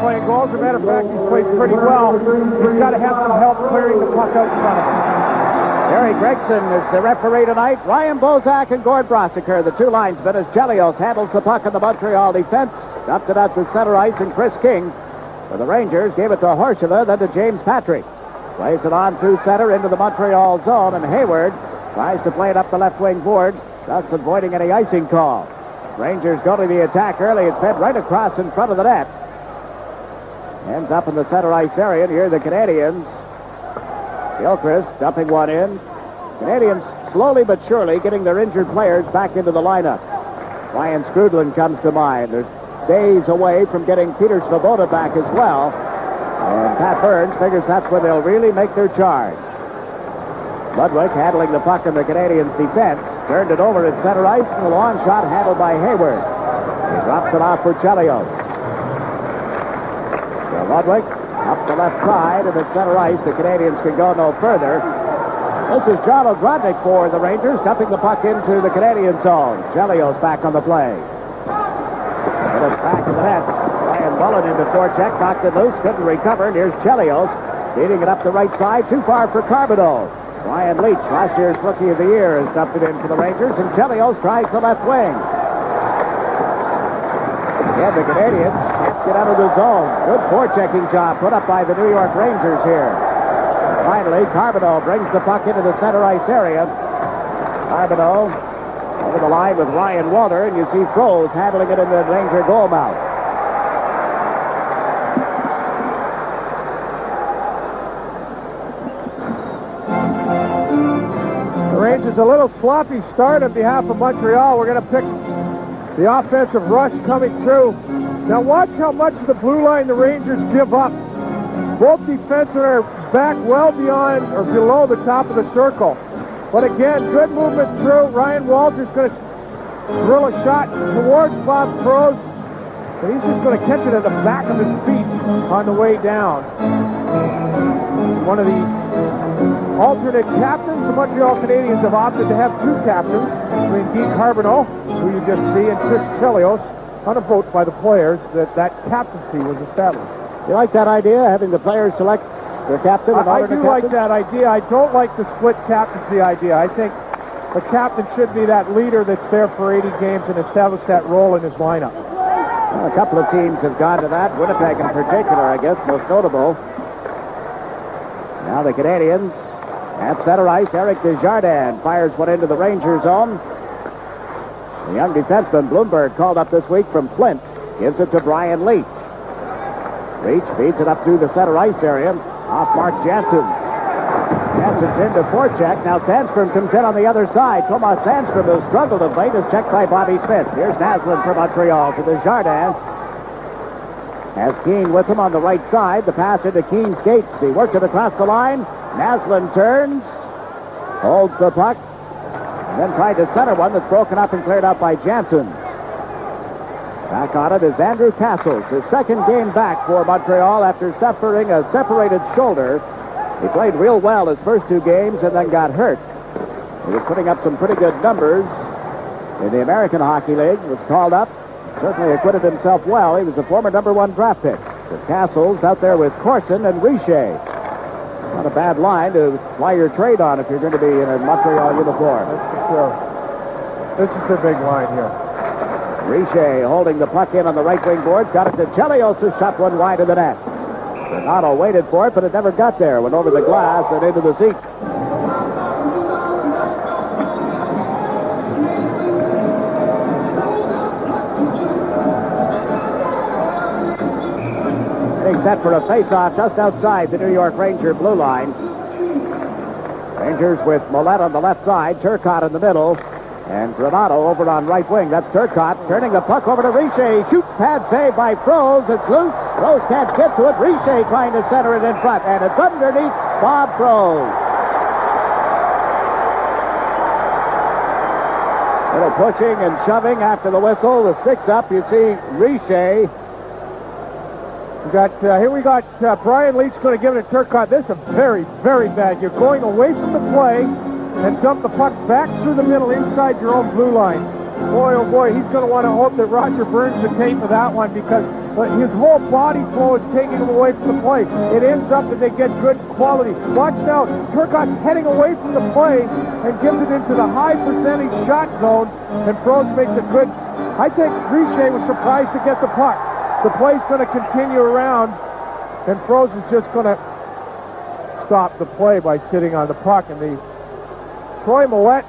playing goal. As a matter of fact, he's played pretty well. He's got to have some help clearing the puck out in front of him. Gary Gregson is the referee tonight. Ryan Bozak and Gord Brossiker, the two linesmen, as Chelios handles the puck in the Montreal defense. Dumped it out to center ice, and Chris King, for the Rangers, gave it to Horshula, then to James Patrick. Plays it on through center into the Montreal zone, and Hayward tries to play it up the left wing board, thus avoiding any icing call. Rangers go to the attack early. It's fed right across in front of the net. Ends up in the center ice area, and here are the Canadians. Gilchrist dumping one in. Canadians slowly but surely getting their injured players back into the lineup. Ryan Skrudland comes to mind. There's days away from getting Peter Svoboda back as well. And Pat Burns figures that's when they'll really make their charge. Ludwig handling the puck in the Canadians' defense. Turned it over at center ice, and a long shot handled by Hayward. He drops it off for Chelios. So Ludwig up the left side, and at center ice, the Canadians can go no further. This is John Ogrodnik for the Rangers, dumping the puck into the Canadian zone. Chelios back on the play. And it's back in the net. Ryan Mullen into forecheck, knocked it loose, couldn't recover. And here's Chelios, beating it up the right side, too far for Carbonneau. Ryan Leach, last year's Rookie of the Year, has dumped it in for the Rangers, and Chelios tries the left wing. Again, the Canadians can't get out of the zone. Good forechecking job put up by the New York Rangers here. And finally, Carbonneau brings the puck into the center ice area. Carbonneau over the line with Ryan Walter, and you see Froese handling it in the Ranger goal mouth. The Rangers a little sloppy start on behalf of Montreal. We're going to pick the offensive rush coming through. Now watch how much of the blue line the Rangers give up. Both defensemen are back well beyond or below the top of the circle. But again, good movement through. Ryan Walter's going to drill a shot towards Bob Froese. But he's just going to catch it at the back of his feet on the way down. One of the alternate captains, the Montreal Canadiens have opted to have two captains, between Guy Carbonneau, who you just see, and Chris Chelios, on a vote by the players that captaincy was established. You like that idea, having the players select their captain? I do like that idea. I don't like the split captaincy idea. I think the captain should be that leader that's there for 80 games and establish that role in his lineup. Well, a couple of teams have gone to that. Winnipeg in particular, I guess, most notable. Now the Canadians at center ice. Eric Desjardins fires one into the Ranger zone. The young defenseman Bloomberg, called up this week from Flint, gives it to Brian Leach. Leach feeds it up through the center ice area. Off Mark Janssen. Jansen's into forecheck. Now Sandstrom comes in on the other side. Thomas Sandstrom, who struggled of late, is checked by Bobby Smith. Here's Naslund for Montreal to Desjardins. Has Keane with him on the right side. The pass into Keane's skates. He works it across the line. Naslund turns, holds the puck, and then tried to center one that's broken up and cleared out by Janssen. Back on it is Andrew Castles, his second game back for Montreal after suffering a separated shoulder. He played real well his first two games and then got hurt. He was putting up some pretty good numbers in the American Hockey League. Was called up, certainly acquitted himself well. He was a former #1 draft pick. With Castles out there with Corson and Richer. Not a bad line to fly your trade on if you're going to be in a Montreal uniform. That's for sure. This is the big line here. Richer holding the puck in on the right wing board. Got it to Chelios, who shot one wide of the net. Renato waited for it, but it never got there. Went over the glass and into the seat. Getting set for a face-off just outside the New York Ranger blue line. Rangers with Millette on the left side, Turcotte in the middle, and Granato over on right wing. That's Turcotte turning the puck over to Richer. He shoots, pad save by Froese. It's loose. Froese can't get to it. Richer trying to center it in front, and it's underneath Bob Froese. Little pushing and shoving after the whistle. The stick's up. You see Richer. Here we got Brian Leach going to give it to Turcotte. This is very, very bad. You're going away from the play and dump the puck back through the middle inside your own blue line. Boy, oh boy, he's going to want to hope that Roger burns the tape of that one, because but his whole body flow is taking him away from the play. It ends up that they get good quality. Watch now, Turcotte's heading away from the play and gives it into the high percentage shot zone, and Froze makes a good. I think Richer was surprised to get the puck. The play's going to continue around, and Froze is just going to stop the play by sitting on the puck. And the Troy Millette,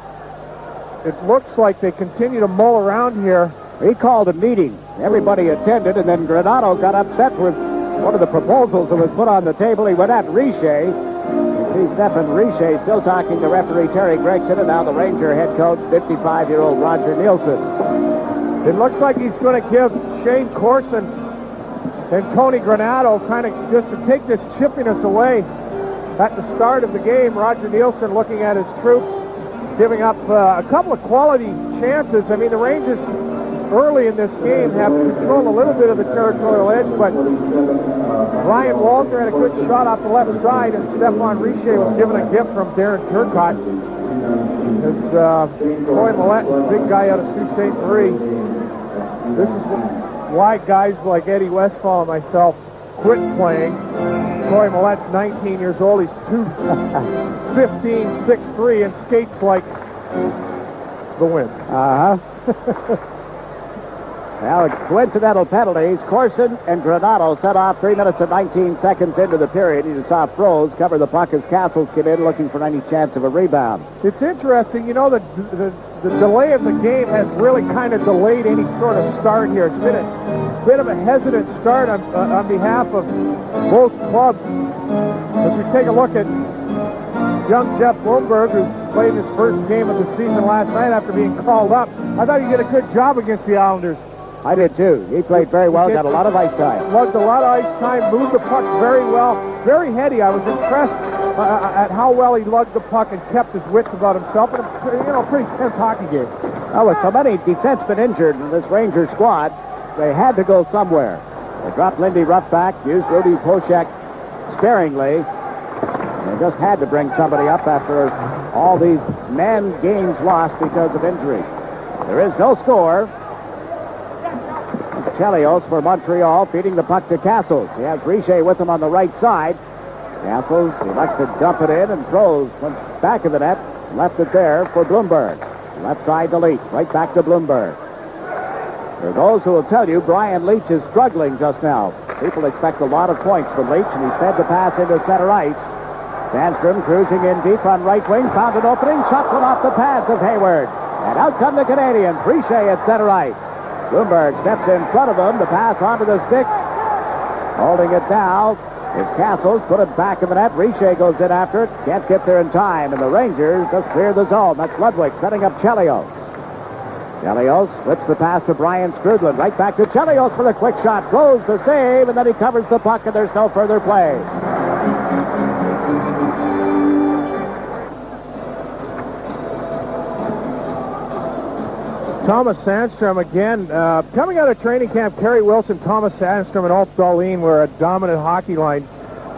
it looks like they continue to mull around here. He called a meeting. Everybody attended, and then Granato got upset with one of the proposals that was put on the table. He went at Richer. You see Stefan Richer still talking to referee Terry Gregson, and now the Ranger head coach, 55-year-old Roger Nielsen. It looks like he's going to give Shane Corson and Tony Granato kind of just to take this chippiness away at the start of the game. Roger Nielsen looking at his troops, giving up a couple of quality chances. I mean, the Rangers early in this game have controlled a little bit of the territorial edge, but Brian Walter had a good shot off the left side, and Stefan Richer was given a gift from Darren Turcotte. As Troy Millette, big guy out of Sault Ste. Marie. This is why guys like Eddie Westfall and myself quit playing. Troy Millette's 19 years old. He's 215, 6'3", and skates like the wind. Now, coincidental penalties. Corson and Granato set off 3 minutes and 19 seconds into the period. You saw Froze cover the puck as Castles get in looking for any chance of a rebound. It's interesting. You know, the delay of the game has really kind of delayed any sort of start here. It's been a bit of a hesitant start on behalf of both clubs. As we take a look at young Jeff Bloomberg, who played his first game of the season last night after being called up. I thought he did a good job against the Islanders. I did too. He played very well, got a lot of ice time. Lugged a lot of ice time, moved the puck very well, very heady. I was impressed at how well he lugged the puck and kept his wits about himself in a pretty tense hockey game. Well, with so many defensemen injured in this Ranger squad, they had to go somewhere. They dropped Lindy Ruffback, used Rudy Poshek sparingly. They just had to bring somebody up after all these man games lost because of injury. There is no score. Chelios for Montreal, feeding the puck to Castles. He has Richer with him on the right side. Castles elects to dump it in, and Froze went back of the net, left it there for Bloomberg. Left side to Leach, right back to Bloomberg. For those who will tell you, Brian Leach is struggling just now. People expect a lot of points from Leach, and he fed the pass into center ice. Sandstrom cruising in deep on right wing, found an opening, shot one off the pads of Hayward. And out come the Canadians, Richer at center ice. Bloomberg steps in front of him. The pass onto the stick. Holding it down is Castles. Put it back in the net. Richer goes in after it. Can't get there in time. And the Rangers just clear the zone. That's Ludwig setting up Chelios. Chelios flips the pass to Brian Strudlin. Right back to Chelios for the quick shot. Throws the save, and then he covers the puck, and there's no further play. Thomas Sandstrom again. Coming out of training camp, Kerry Wilson, Thomas Sandstrom, and Ulf Dahlin were a dominant hockey line.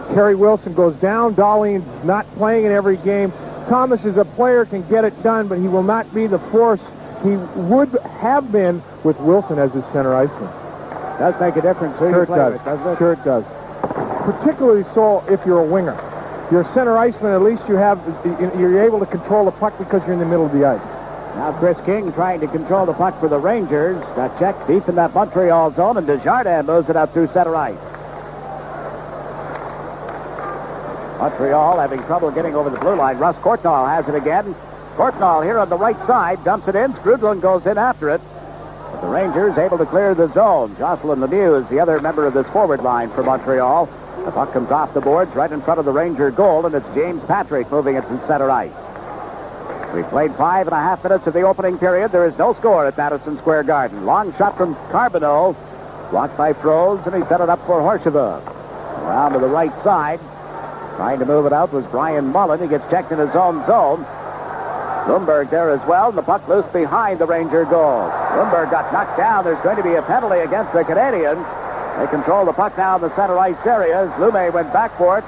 Kerry Wilson goes down. Dahlin's not playing in every game. Thomas is a player, can get it done, but he will not be the force he would have been with Wilson as his center iceman. Does make a difference who you play with, doesn't it? Sure it does. Particularly so if you're a winger. If you're a center iceman, at least you're able to control the puck because you're in the middle of the ice. Now Chris King trying to control the puck for the Rangers. Got checked deep in that Montreal zone, and Desjardins moves it out through center ice. Montreal having trouble getting over the blue line. Russ Courtnall has it again. Courtnall here on the right side, dumps it in. Strudlin goes in after it. But the Rangers able to clear the zone. Jocelyn Lemieux is the other member of this forward line for Montreal. The puck comes off the boards right in front of the Ranger goal, and it's James Patrick moving it to center ice. We've played 5.5 minutes of the opening period. There is no score at Madison Square Garden. Long shot from Carbonneau. Blocked by Froze, and he set it up for Horseva. Around to the right side. Trying to move it out was Brian Mullen. He gets checked in his own zone. Bloomberg there as well, and the puck loose behind the Ranger goal. Bloomberg got knocked down. There's going to be a penalty against the Canadians. They control the puck now in the center ice area as Lume went back for it.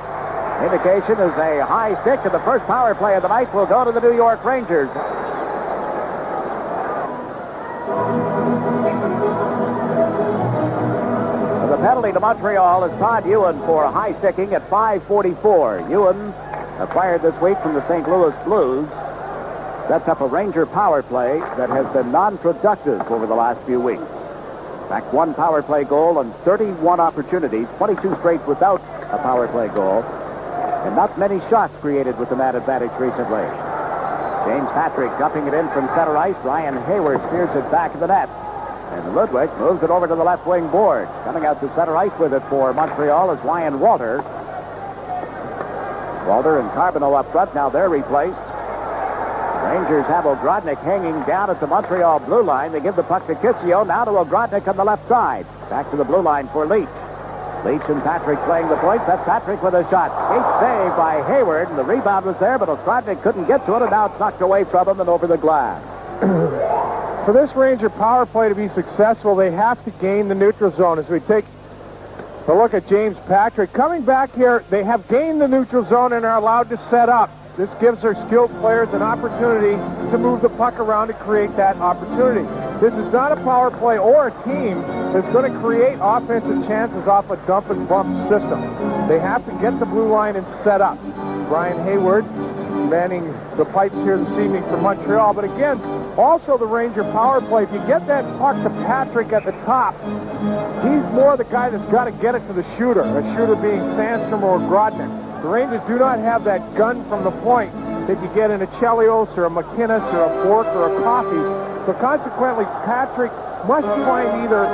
Indication is a high stick, and the first power play of the night will go to the New York Rangers. The penalty to Montreal is Todd Ewan for high sticking at 5:44. Ewan, acquired this week from the St. Louis Blues, sets up a Ranger power play that has been non-productive over the last few weeks. In fact, one power play goal on 31 opportunities, 22 straight without a power play goal, and not many shots created with the man advantage recently. James Patrick dumping it in from center ice. Ryan Hayward steers it back to the net. And Ludwig moves it over to the left wing board. Coming out to center ice with it for Montreal is Ryan Walter. Walter and Carbonneau up front. Now they're replaced. Rangers have Ogrodnik hanging down at the Montreal blue line. They give the puck to Kissio. Now to Ogrodnik on the left side. Back to the blue line for Leach. Leach and Patrick playing the points. That's Patrick with a shot. Skate save by Hayward. And the rebound was there, but Ogrodnik couldn't get to it, and now it's knocked away from him and over the glass. For this Ranger power play to be successful, they have to gain the neutral zone. As we take a look at James Patrick, coming back here, they have gained the neutral zone and are allowed to set up. This gives their skilled players an opportunity to move the puck around to create that opportunity. This is not a power play or a team that's going to create offensive chances off a dump and bump system. They have to get the blue line and set up. Brian Hayward manning the pipes here this evening for Montreal. But again, also the Ranger power play, if you get that puck to Patrick at the top, he's more the guy that's got to get it to the shooter, a shooter being Sandstrom or Grodnik. The Rangers do not have that gun from the point that you get in a Chelios or a McInnes or a Bork or a Coffey. So consequently, Patrick must find either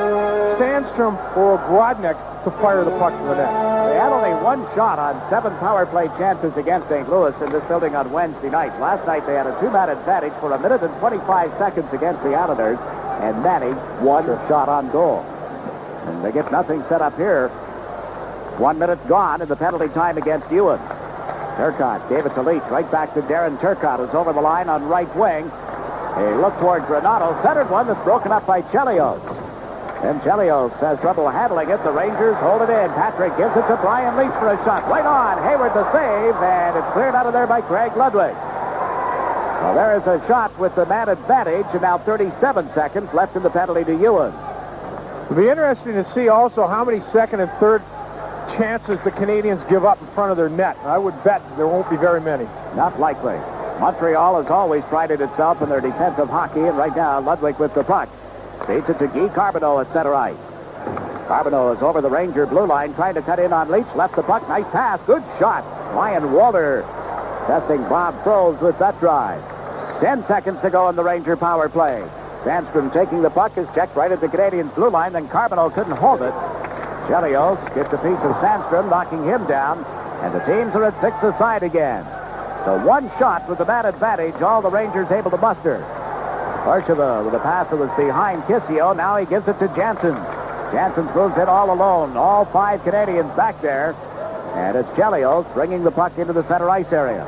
Sandstrom or a Grodnik to fire the puck to the net. They had only one shot on 7 power play chances against St. Louis in this building on Wednesday night. Last night they had a 2-man advantage for 1 minute and 25 seconds against the Islanders and managed one shot on goal. And they get nothing set up here. 1 minute gone in the penalty time against Ewan. Turcotte gave it to Leach. Right back to Darren Turcotte, who's over the line on right wing. A look toward Granato. Centered one that's broken up by Chelios. And Chelios has trouble handling it. The Rangers hold it in. Patrick gives it to Brian Leach for a shot. Right on. Hayward the save, and it's cleared out of there by Craig Ludwig. Well, there is a shot with the man advantage, and now 37 seconds left in the penalty to Ewan. It'll be interesting to see also how many second and third chances the Canadians give up in front of their net. I would bet there won't be very many. Not likely. Montreal has always prided itself in their defensive hockey, and right now Ludwig with the puck. Feeds it to Guy Carbonneau at center ice. Carbonneau is over the Ranger blue line, trying to cut in on Leach. Left the puck. Nice pass. Good shot. Ryan Walter testing Bob Froese with that drive. 10 seconds to go in the Ranger power play. Sandstrom taking the puck is checked right at the Canadians blue line, then Carbonneau couldn't hold it. Chelios gets a piece of Sandstrom, knocking him down, and the teams are at 6 aside again. So one shot with the man advantage, all the Rangers able to muster. Horsheva with a pass that was behind Kissio. Now he gives it to Jansen. Jansen moves in all alone. All 5 Canadians back there. And it's Chelios bringing the puck into the center ice area.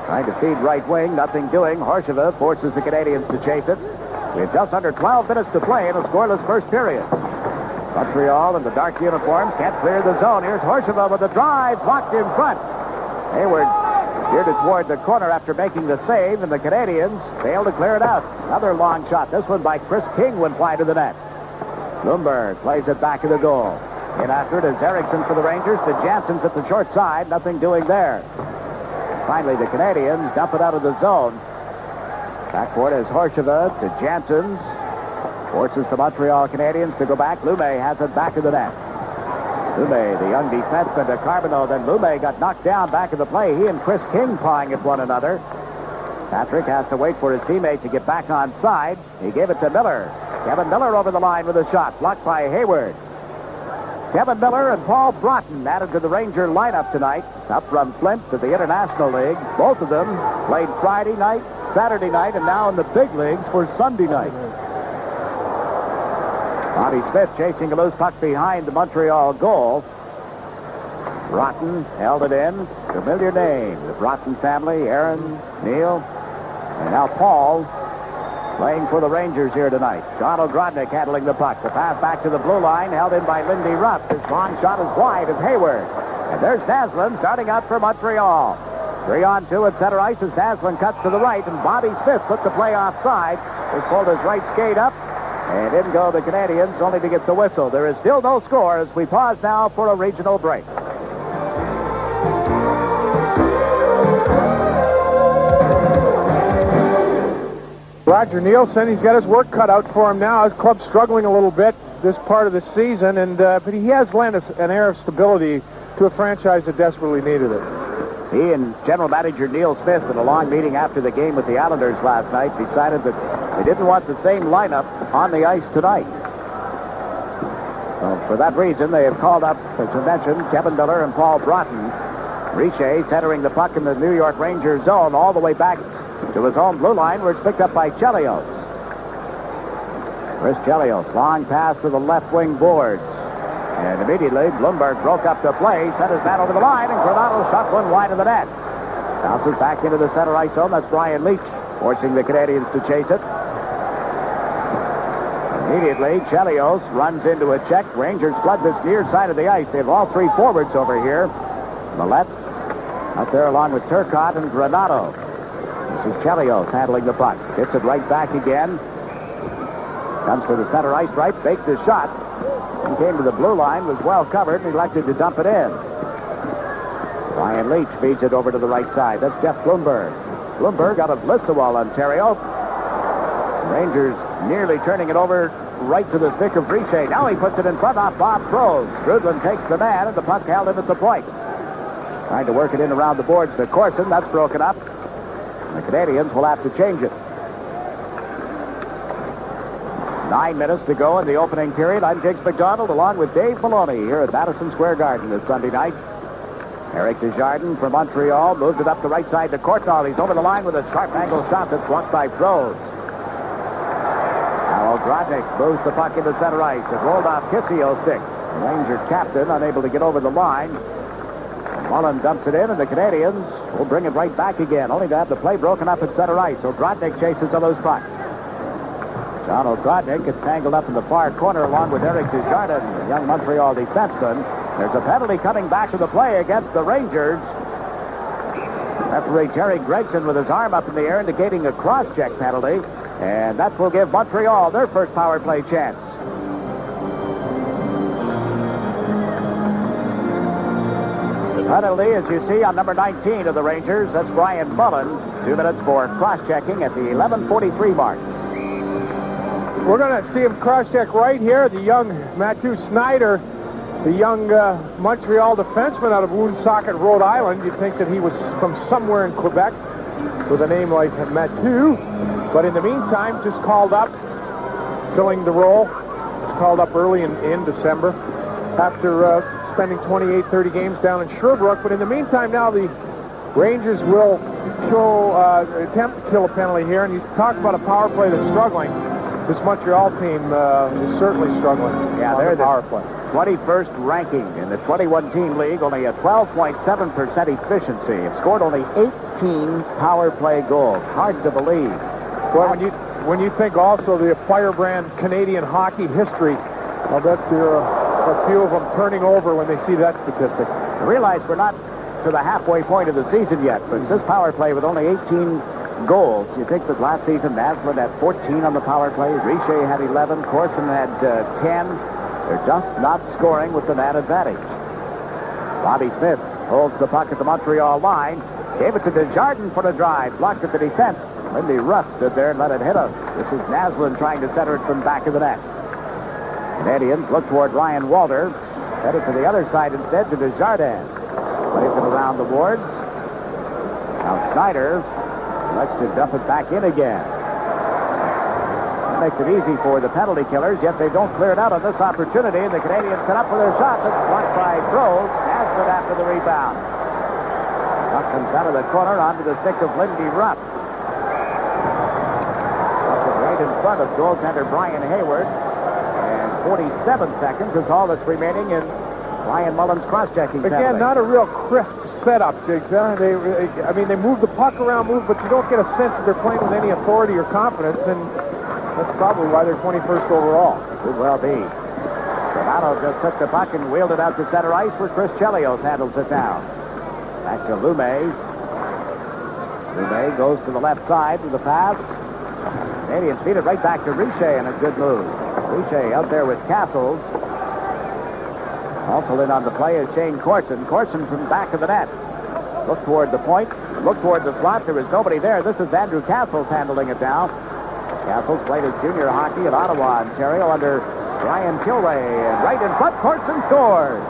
Trying to feed right wing, nothing doing. Horsheva forces the Canadians to chase it. We have just under 12 minutes to play in a scoreless first period. Montreal in the dark uniforms can't clear the zone. Here's Horsheva with a drive, blocked in front. Hayward steered it toward the corner after making the save, and the Canadians failed to clear it out. Another long shot. This one by Chris King went wide of the net. Bloomberg plays it back to the goal. In after it is Eriksson for the Rangers to Jansen's at the short side. Nothing doing there. Finally, the Canadians dump it out of the zone. Backboard is Horsheva to Jansen's. Forces the Montreal Canadiens to go back. Lume has it back of the net. Lume, the young defenseman, to Carbonneau. Then Lume got knocked down back of the play. He and Chris King pawing at one another. Patrick has to wait for his teammate to get back on side. He gave it to Miller. Kevin Miller over the line with a shot. Blocked by Hayward. Kevin Miller and Paul Broughton added to the Ranger lineup tonight. Up from Flint to the International League. Both of them played Friday night, Saturday night, and now in the big leagues for Sunday night. Bobby Smith chasing a loose puck behind the Montreal goal. Broughton held it in. Familiar name. The Broughton family, Aaron, Neil, and now Paul playing for the Rangers here tonight. John Ogrodnik handling the puck. The pass back to the blue line, held in by Lindy Ruff. His long shot is wide of Hayward. And there's Naslund starting out for Montreal. 3-on-2 at center ice as Naslund cuts to the right, and Bobby Smith put the play offside. Just pulled his right skate up And in go the Canadians, only to get the whistle. There is still no score as we pause now for a regional break. Roger Nielsen, he's got his work cut out for him now. His club's struggling a little bit this part of the season, but he has lent an air of stability to a franchise that desperately needed it. He and general manager Neil Smith, in a long meeting after the game with the Islanders last night, decided that they didn't want the same lineup on the ice tonight. So for that reason, they have called up, as we mentioned, Kevin Miller and Paul Broughton. Richer centering the puck in the New York Rangers zone all the way back to his own blue line, where it's picked up by Chelios. Chris Chelios, long pass to the left wing boards. And immediately, Bloomberg broke up the play, sent his man over the line, and Granado shot one wide of the net. Bounces back into the center ice zone. That's Brian Leach, forcing the Canadians to chase it. Immediately, Chelios runs into a check. Rangers flood this near side of the ice. They have all three forwards over here. Millette out there along with Turcotte and Granado. This is Chelios handling the puck. Gets it right back again. Comes to the center ice right, faked his shot. And came to the blue line, was well covered, and elected to dump it in. Brian Leach feeds it over to the right side. That's Jeff Bloomberg. Bloomberg out of Listowel, Ontario. Rangers nearly turning it over right to the stick of Richer. Now he puts it in front off Bob Froese. Strudlin takes the man, and the puck held in at the point. Trying to work it in around the boards to Corson. That's broken up. The Canadians will have to change it. 9 minutes to go in the opening period. I'm Jiggs McDonald along with Dave Maloney here at Madison Square Garden this Sunday night. Eric Desjardins from Montreal moved it up the right side to Courtnall. He's over the line with a sharp angle shot that's blocked by Froese. Now Grodnick moves the puck into center ice. It rolled off Kissio's stick. The Ranger captain unable to get over the line. Mullen dumps it in, and the Canadians will bring it right back again, only to have the play broken up at center ice. So Grodnick chases a loose puck. Donald Grodnick gets tangled up in the far corner along with Eric Desjardins, the young Montreal defenseman. There's a penalty coming back to the play against the Rangers. Referee Terry Gregson with his arm up in the air indicating a cross-check penalty. And that will give Montreal their first power play chance. The penalty, as you see, on number 19 of the Rangers. That's Brian Mullen. 2 minutes for cross-checking at the 11:43 mark. We're going to see him cross-check right here. The young Matthew Snyder, the young Montreal defenseman out of Woonsocket, Rhode Island. You'd think that he was from somewhere in Quebec with a name like Matthew. But in the meantime, just called up, filling the role. Was called up early in December after spending 28, 30 games down in Sherbrooke. But in the meantime, now the Rangers will attempt to kill a penalty here. And you talk about a power play that's struggling. This Montreal team is certainly struggling. Yeah, they're the power play. 21st ranking in the 21-team league, only a 12.7% efficiency. Have scored only 18 power play goals. Hard to believe. Well, when you think also the firebrand Canadian hockey history, I'll bet there are a few of them turning over when they see that statistic. I realize we're not to the halfway point of the season yet, but this power play with only 18 goals. You think that last season Naslund had 14 on the power play, Richer had 11, Corson had 10. They're just not scoring with the man advantage. Bobby Smith holds the puck at the Montreal line, gave it to Desjardins for the drive, blocked at the defense. Lindy Ruff stood there and let it hit him. This is Naslund trying to center it from back of the net. Canadians look toward Ryan Walter, head it to the other side instead to Desjardins. Plays it around the boards. Now Schneider likes to dump it back in again. That makes it easy for the penalty killers, yet they don't clear it out on this opportunity, and the Canadians set up for their shot. It's blocked by Froese. Naslund after the rebound. Puck comes out of the corner onto the stick of Lindy Rupp. Up right in front of goaltender Brian Hayward. And 47 seconds is all that's remaining in Ryan Mullen's cross-checking penalty. Again, not a real crisp setup, Jiggs. They move the puck around, but you don't get a sense that they're playing with any authority or confidence, and that's probably why they're 21st overall. Could well be. Granado just took the puck and wheeled it out to center ice where Chris Chelios handles it down. Back to Lume. Lume goes to the left side with the pass. Canadians feed it right back to Richer, and a good move. Richer out there with Castles. Also in on the play is Shane Corson. Corson from the back of the net. Look toward the point. Look toward the slot. There is nobody there. This is Andrew Castles handling it now. Castles played his junior hockey at Ottawa, Ontario under Brian Kilray. And right in front, Corson scores.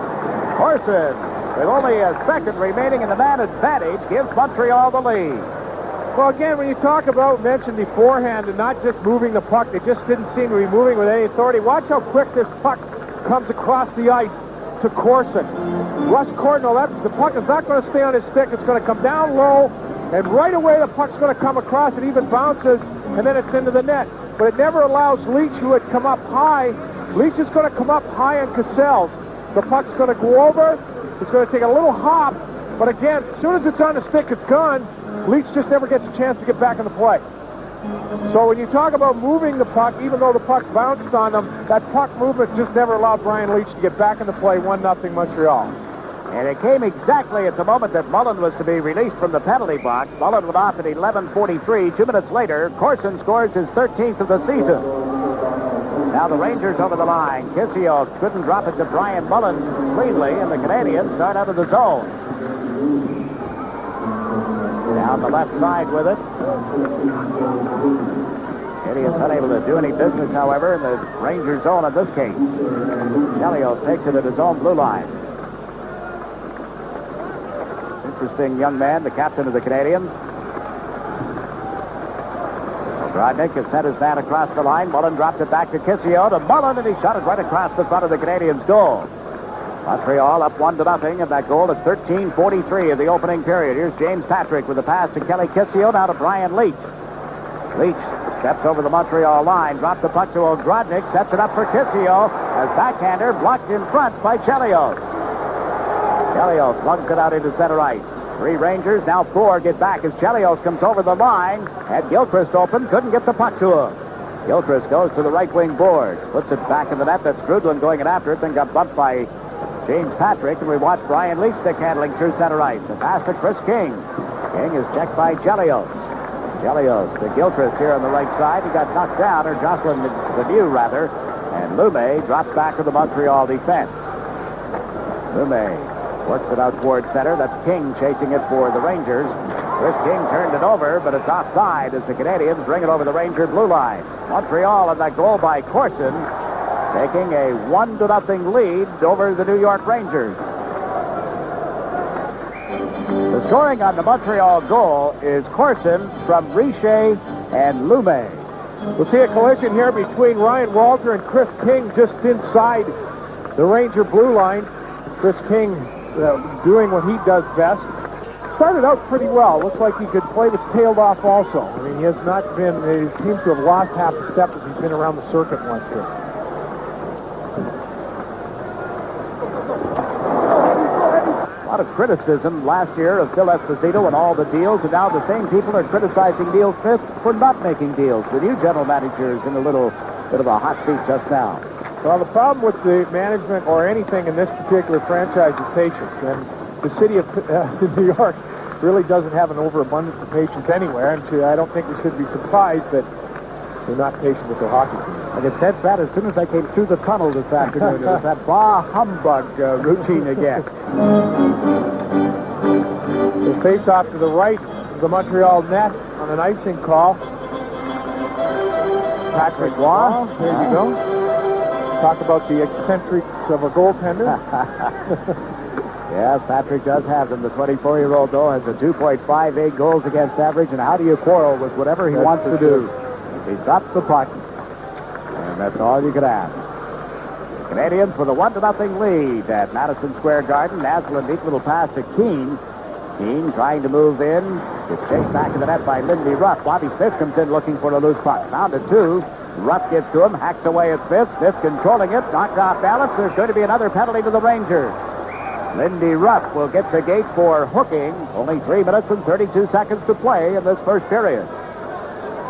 Corson, with only a second remaining in the man advantage, gives Montreal the lead. Well, again, when you talk about, mentioned beforehand, and not just moving the puck, they just didn't seem to be moving with any authority. Watch how quick this puck comes across the ice to Corson. Russ Cordell, the puck is not going to stay on his stick. It's going to come down low, and right away the puck's going to come across. It even bounces, and then it's into the net. But it never allows Leach, who had come up high. Leach is going to come up high on Cassels. The puck's going to go over. It's going to take a little hop, but again, as soon as it's on the stick, it's gone. Leach just never gets a chance to get back in the play. So when you talk about moving the puck, even though the puck bounced on them, that puck movement just never allowed Brian Leach to get back in the play. 1-0 Montreal. And it came exactly at the moment that Mullen was to be released from the penalty box. Mullen went off at 11:43. 2 minutes later, Corson scores his 13th of the season. Now the Rangers over the line. Kissio couldn't drop it to Brian Mullen cleanly, and the Canadians start out of the zone. Down the left side with it. Canadians unable to do any business, however, in the Ranger zone in this case. Chelios takes it at his own blue line. Interesting young man, the captain of the Canadians. Rodnick has sent his man across the line. Mullen dropped it back to Kissio, to Mullen, and he shot it right across the front of the Canadians' goal. Montreal up 1-0, and that goal at 13:43 of the opening period. Here's James Patrick with a pass to Kelly Kissio, now to Brian Leach. Leach steps over the Montreal line, drops the puck to Ogrodnik, sets it up for Kissio, as backhander blocked in front by Chelios. Chelios slugs it out into center ice. 3 Rangers, now 4 get back as Chelios comes over the line. Had Gilchrist open, couldn't get the puck to him. Gilchrist goes to the right wing board, puts it back in the net. That's Strudlin going in after it, then got bumped by James Patrick, and we watch Brian Leach stick handling through center ice. A pass to Chris King. King is checked by Chelios. Chelios to Gilchrist here on the right side. He got knocked down, or Jocelyn Lemieux rather, and Lume drops back to the Montreal defense. Lume works it out toward center. That's King chasing it for the Rangers. Chris King turned it over, but it's offside as the Canadians bring it over the Ranger blue line. Montreal on that goal by Corson, taking a 1-0 lead over the New York Rangers. The scoring on the Montreal goal is Corson from Richer and Lume. We'll see a collision here between Ryan Walter and Chris King just inside the Ranger blue line. Chris King doing what he does best. Started out pretty well. Looks like he could play, but tailed off also. I mean, he has not been, he seems to have lost half a step as he's been around the circuit once here. A lot of criticism last year of Phil Esposito and all the deals, and now the same people are criticizing Neil Smith for not making deals. The new general manager is in a little bit of a hot seat just now. Well, the problem with the management or anything in this particular franchise is patience, and the city of New York really doesn't have an overabundance of patience anywhere, and I don't think we should be surprised that they're not patient with their hockey team. I could sense that as soon as I came through the tunnel this afternoon. It was that bah humbug routine again. They face off to the right of the Montreal net on an icing call. Patrick Waugh, there you go. Talk about the eccentrics of a goaltender. Yes, Patrick does have them. The 24-year-old, though, has a 2.58 goals against average, and how do you quarrel with whatever he wants to do? He drops the puck, and that's all you could ask. Canadians with a 1-0 lead at Madison Square Garden. Naslund, neat little pass to Keene. Keene trying to move in. Gets chased back to the net by Lindy Ruff. Bobby Smith comes in looking for a loose puck. Found it, too. Ruff gets to him, hacks away at Smith. Smith controlling it, knocked off balance. There's going to be another penalty to the Rangers. Lindy Ruff will get the gate for hooking. Only 3 minutes and 32 seconds to play in this first period.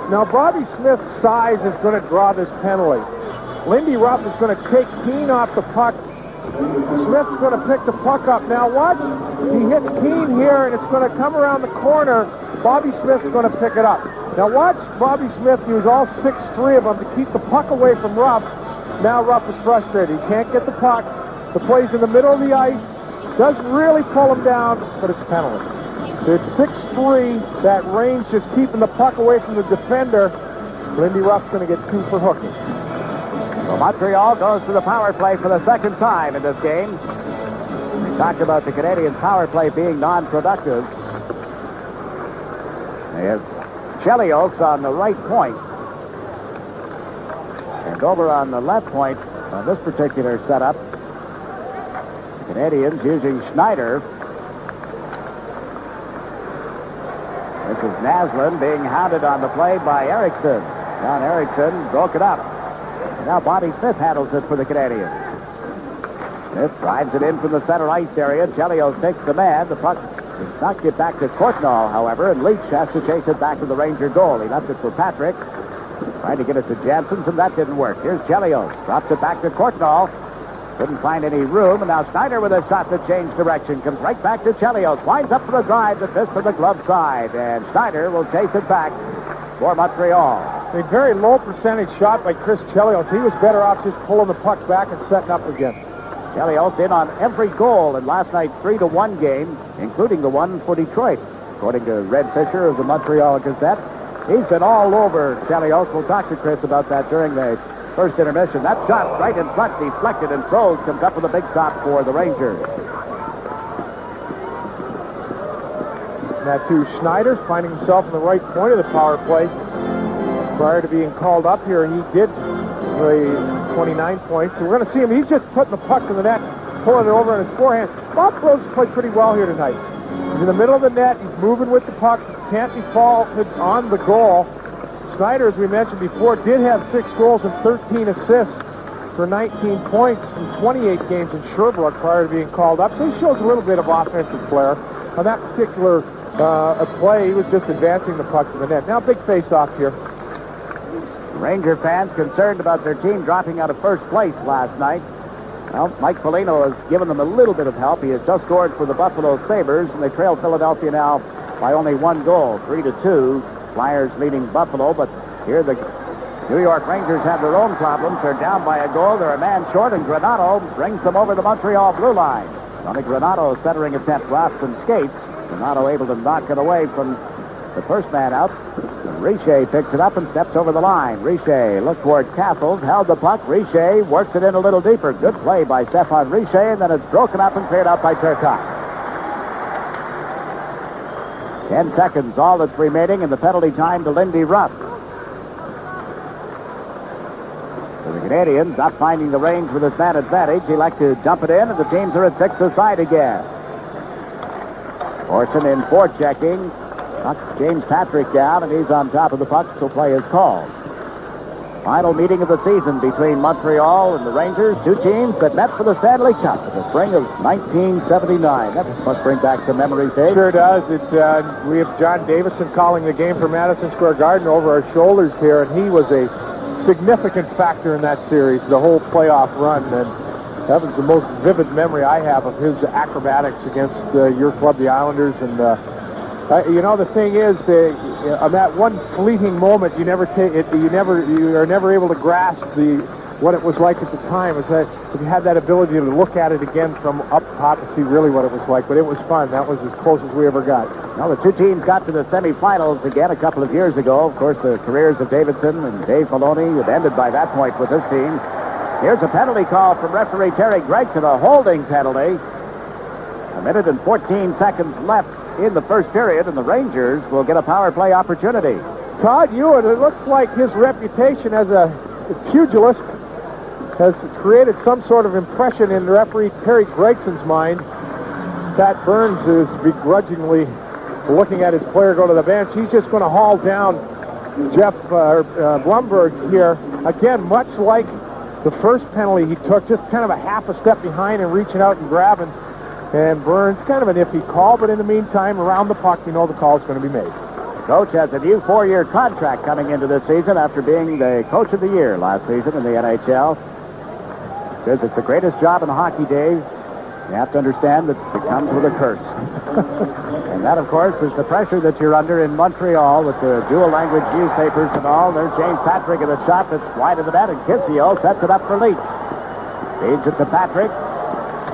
Now, Bobby Smith's size is going to draw this penalty. Lindy Ruff is going to take Keene off the puck. Smith's going to pick the puck up. Now, watch. He hits Keene here, and it's going to come around the corner. Bobby Smith's going to pick it up. Now watch Bobby Smith use all 6-3 of them to keep the puck away from Ruff. Now Ruff is frustrated. He can't get the puck. The play's in the middle of the ice. Doesn't really pull him down, but it's a penalty. It's 6-3. That range just keeping the puck away from the defender. Lindy Ruff's going to get 2 for hooking. So Montreal goes to the power play for the second time in this game. We talked about the Canadiens' power play being non-productive. They have Chelios on the right point. And over on the left point on this particular setup, the Canadiens using Schneider. This is Naslund being hounded on the play by Eriksson. John Eriksson broke it up. Now Bobby Smith handles it for the Canadiens. Smith drives it in from the center ice area. Chelios takes the man. The puck does not get back to Courtnall, however, and Leach has to chase it back to the Ranger goal. He left it for Patrick. Trying to get it to Janssens, and that didn't work. Here's Chelios. Drops it back to Courtnall. Couldn't find any room, and now Schneider with a shot to change direction. Comes right back to Chelios. Winds up for the drive, but missed from the glove side. And Schneider will chase it back for Montreal. A very low percentage shot by Chris Chelios. He was better off just pulling the puck back and setting up again. Chelios in on every goal in last night's 3-1 game, including the one for Detroit. According to Red Fisher of the Montreal Gazette, he's been all over Chelios. We'll talk to Chris about that during the first intermission. That shot right in front, deflected, and Froze comes up with a big stop for the Rangers. Now to Schneider, finding himself in the right point of the power play. Prior to being called up here, he did the 29 points. So we're going to see him. He's just putting the puck to the net, pulling it over on his forehand. Bob Froze played pretty well here tonight. He's in the middle of the net. He's moving with the puck. Can't be faulted on the goal. Schneider, as we mentioned before, did have 6 goals and 13 assists for 19 points in 28 games in Sherbrooke prior to being called up. So he shows a little bit of offensive flair. On that particular play, he was just advancing the puck to the net. Now, big face-off here. Ranger fans concerned about their team dropping out of first place last night. Well, Mike Foligno has given them a little bit of help. He has just scored for the Buffalo Sabres, and they trail Philadelphia now by only 1 goal, 3-2. Flyers leading Buffalo, but here the New York Rangers have their own problems. They're down by a goal. They're a man short, and Granato brings them over the Montreal blue line. On a Granato centering attempt, drops and skates. Granato able to knock it away from the first man out. Richer picks it up and steps over the line. Richer looked toward Castles, held the puck. Richer works it in a little deeper. Good play by Stefan Richer, and then it's broken up and cleared out by Turcotte. 10 seconds, all that's remaining, and the penalty time to Lindy Ruff. So the Canadiens, not finding the range with his man advantage, elect to dump it in, and the teams are at 6 aside again. Orson in forechecking. Knocks James Patrick down, and he's on top of the puck, so play is called. Final meeting of the season between Montreal and the Rangers, 2 teams that met for the Stanley Cup in the spring of 1979. That must bring back some memories, Dave. Sure does. We have John Davison calling the game from Madison Square Garden over our shoulders here, and he was a significant factor in that series, the whole playoff run, and that was the most vivid memory I have of his acrobatics against your club, the Islanders, and the thing is, on that one fleeting moment, you are never able to grasp what it was like at the time. You had that ability to look at it again from up top to see really what it was like. But it was fun. That was as close as we ever got. Well, the 2 teams got to the semifinals again a couple of years ago. Of course, the careers of Davidson and Dave Maloney had ended by that point with this team. Here's a penalty call from referee Terry Gregson, a holding penalty. 1 minute and 14 seconds left in the first period, and the Rangers will get a power play opportunity. Todd Ewan, it looks like his reputation as a pugilist has created some sort of impression in referee Terry Gregson's mind. Pat Burns is begrudgingly looking at his player go to the bench. He's just going to haul down Jeff Blumberg here. Again, much like the first penalty he took, just kind of a half a step behind and reaching out and grabbing. And Burns, kind of an iffy call, but in the meantime, around the puck, you know the call is going to be made. Coach has a new 4-year contract coming into this season after being the Coach of the Year last season in the NHL. Says it's the greatest job in hockey, Dave. You have to understand that it comes with a curse. And that, of course, is the pressure that you're under in Montreal with the dual-language newspapers and all. There's James Patrick in the shot that's wide of the net, and Kissio sets it up for Leach. Feeds it to Patrick.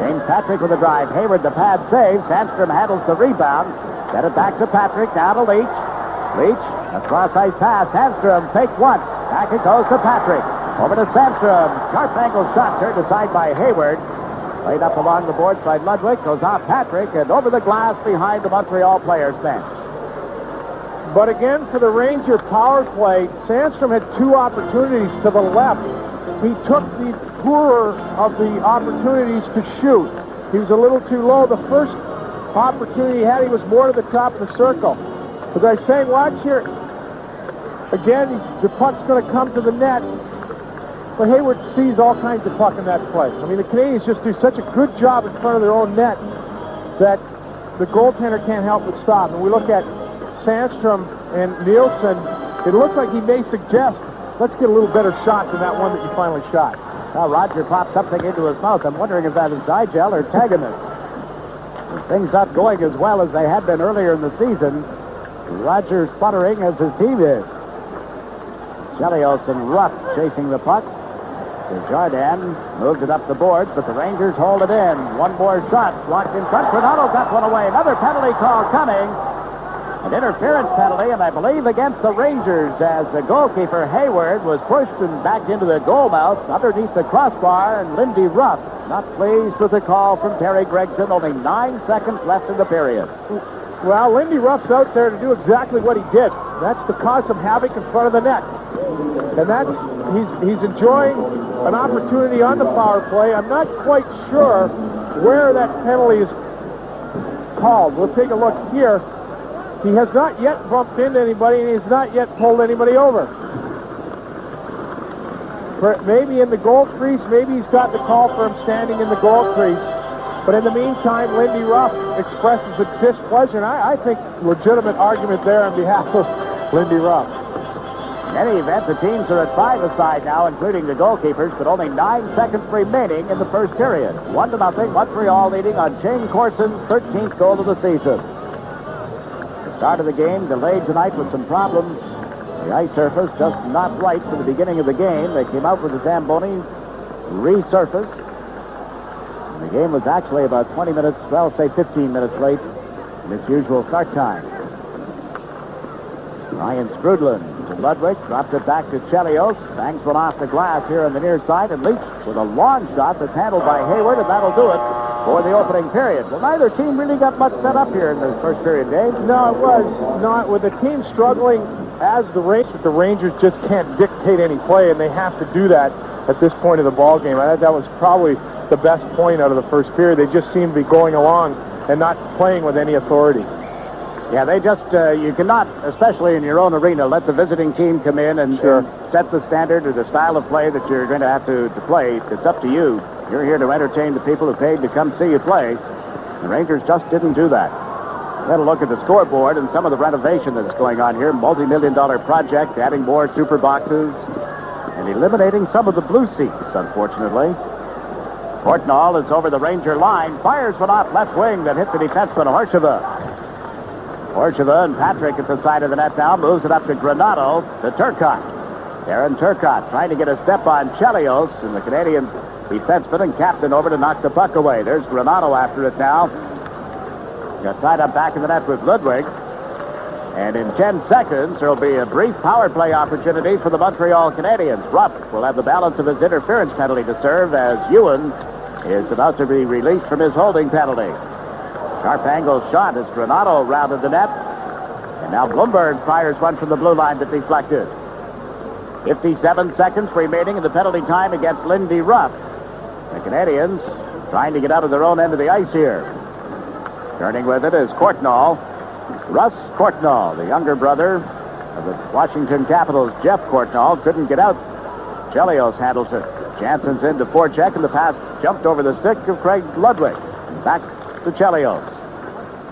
James Patrick with a drive. Hayward, the pad saves. Sandstrom handles the rebound. Set it back to Patrick. Now to Leach. Leach, a cross-ice pass. Sandstrom faked once. Back it goes to Patrick. Over to Sandstrom. Sharp angle shot turned aside by Hayward. Played up along the boards by Ludwig. Goes off Patrick and over the glass behind the Montreal players' bench. But again, for the Ranger power play, Sandstrom had two opportunities to the left. He took the poorer of the opportunities to shoot. He was a little too low. The first opportunity he had, he was more to the top of the circle. As I was saying, watch here. Again, the puck's going to come to the net. But Hayward sees all kinds of puck in that play. I mean, the Canadians just do such a good job in front of their own net that the goaltender can't help but stop. And we look at Sandstrom and Nielsen, it looks like he may suggest, let's get a little better shot than that one that you finally shot. Well, Roger popped something into his mouth. I'm wondering if that is Zygel or Tagamus. Things not going as well as they had been earlier in the season. Roger sputtering as his team is. Chelios and Ruff chasing the puck. Jardin moved it up the boards, but the Rangers hold it in. One more shot blocked in front. Granado got one away. Another penalty call coming. An interference penalty, and I believe against the Rangers, as the goalkeeper Hayward was pushed and backed into the goal mouth underneath the crossbar, and Lindy Ruff not pleased with the call from Terry Gregson. Only 9 seconds left in the period. Well, Lindy Ruff's out there to do exactly what he did. That's to cause some havoc in front of the net. And that's, he's enjoying an opportunity on the power play. I'm not quite sure where that penalty is called. We'll take a look here. He has not yet bumped into anybody, and he has not yet pulled anybody over. Maybe in the goal crease, maybe he's got the call for him standing in the goal crease. But in the meantime, Lindy Ruff expresses a displeasure, and I think legitimate argument there on behalf of Lindy Ruff. In any event, the teams are at 5 aside now, including the goalkeepers, but only 9 seconds remaining in the first period. 1-0, Montreal leading on Shane Corson's 13th goal of the season. The start of the game delayed tonight with some problems. The ice surface just not right for the beginning of the game. They came out with the Zamboni resurfaced. And the game was actually about 20 minutes, well, say 15 minutes late in its usual start time. Ryan Sprudlin to Ludwig, dropped it back to Chelios, bangs one off the glass here on the near side, and Leach with a long shot that's handled by Hayward, and that'll do it for the opening period. Well, neither team really got much set up here in the first period, Dave. No, it was not. With the team struggling as the Rangers just can't dictate any play, and they have to do that at this point of the ball game. I thought that was probably the best point out of the first period. They just seem to be going along and not playing with any authority. Yeah, they just, you cannot, especially in your own arena, let the visiting team come in and set the standard or the style of play that you're going to have to play. It's up to you. You're here to entertain the people who paid to come see you play. The Rangers just didn't do that. We had a look at the scoreboard and some of the renovation that's going on here. Multi-million-dollar project, adding more super boxes and eliminating some of the blue seats, unfortunately. Portnall is over the Ranger line, fires one off left wing that hit the defenseman Horsheva. Horsheva and Patrick at the side of the net now, moves it up to Granado, to Turcotte. Darren Turcotte trying to get a step on Chelios, and the Canadian defenseman and captain over to knock the puck away. There's Granado after it now. Got tied up back in the net with Ludwig. And in 10 seconds, there'll be a brief power play opportunity for the Montreal Canadiens. Rupp will have the balance of his interference penalty to serve as Ewan is about to be released from his holding penalty. Sharp angle shot as Granado rounded the net. And now Bloomberg fires one from the blue line that deflected. 57 seconds remaining in the penalty time against Lindy Ruff. The Canadians trying to get out of their own end of the ice here. Turning with it is Courtnall. Russ Courtnall, the younger brother of the Washington Capitals, Jeff Courtnall, couldn't get out. Chelios handles it. Jansen's in to forecheck, and the pass jumped over the stick of Craig Ludwig. Back to Chelios.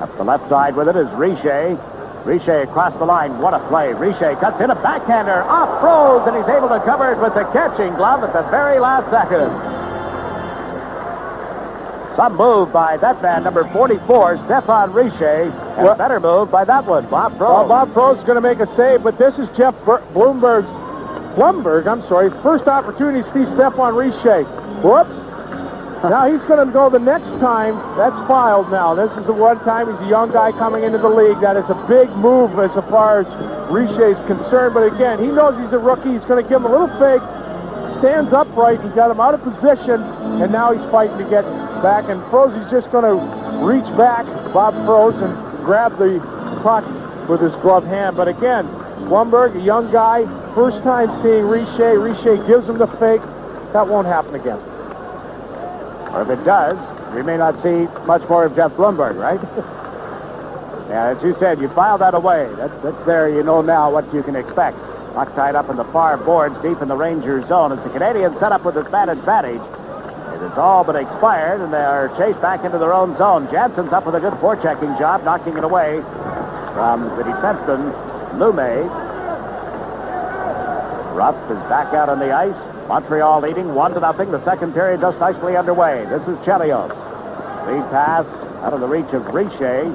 Up the left side with it is Richer. Richer across the line. What a play. Richer cuts in a backhander. Off throws, and he's able to cover it with the catching glove at the very last second. Some move by that man, number 44, Stefan Richer, and a better move by that one, Bob Pro. Well, Bob Pro's going to make a save, but this is Jeff Blumberg's first opportunity to see Stefan Richer. Whoops. Now he's going to go the next time. That's filed now. This is the one time he's a young guy coming into the league. That is a big move as far as Richer is concerned. But again, he knows he's a rookie. He's going to give him a little fake. Stands upright. He got him out of position, and now he's fighting to get back. And Frozy's just going to reach back, Bob Froze, and grab the puck with his gloved hand. But again, Blumberg, a young guy, first time seeing Richer. Richer gives him the fake. That won't happen again. Or if it does, we may not see much more of Jeff Blumberg, right? Yeah, as you said, you file that away. That's there. You know now what you can expect. Puck tied up in the far boards deep in the Rangers zone. As the Canadians set up with this man advantage, it has all but expired, and they are chased back into their own zone. Jansen's up with a good forechecking job, knocking it away from the defenseman, Lume. Ruff is back out on the ice. Montreal leading 1-0. The second period just nicely underway. This is Chelios. Lead pass out of the reach of Richer.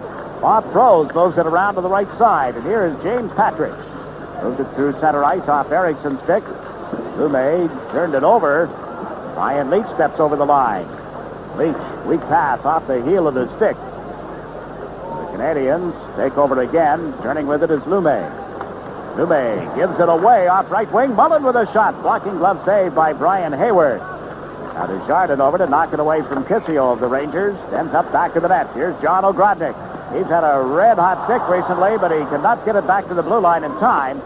Bob Prose moves it around to the right side. And here is James Patrick. Moved it through center ice off Ericsson's stick. Lume turned it over. Ryan Leach steps over the line. Leach, weak pass off the heel of the stick. The Canadians take over again. Turning with it is Lume. Lume gives it away off right wing. Mullen with a shot. Blocking glove save by Brian Hayward. Now Desjardins over to knock it away from Kissio of the Rangers. Sends up back to the net. Here's John Ogrodnik. He's had a red-hot stick recently, but he cannot get it back to the blue line in time.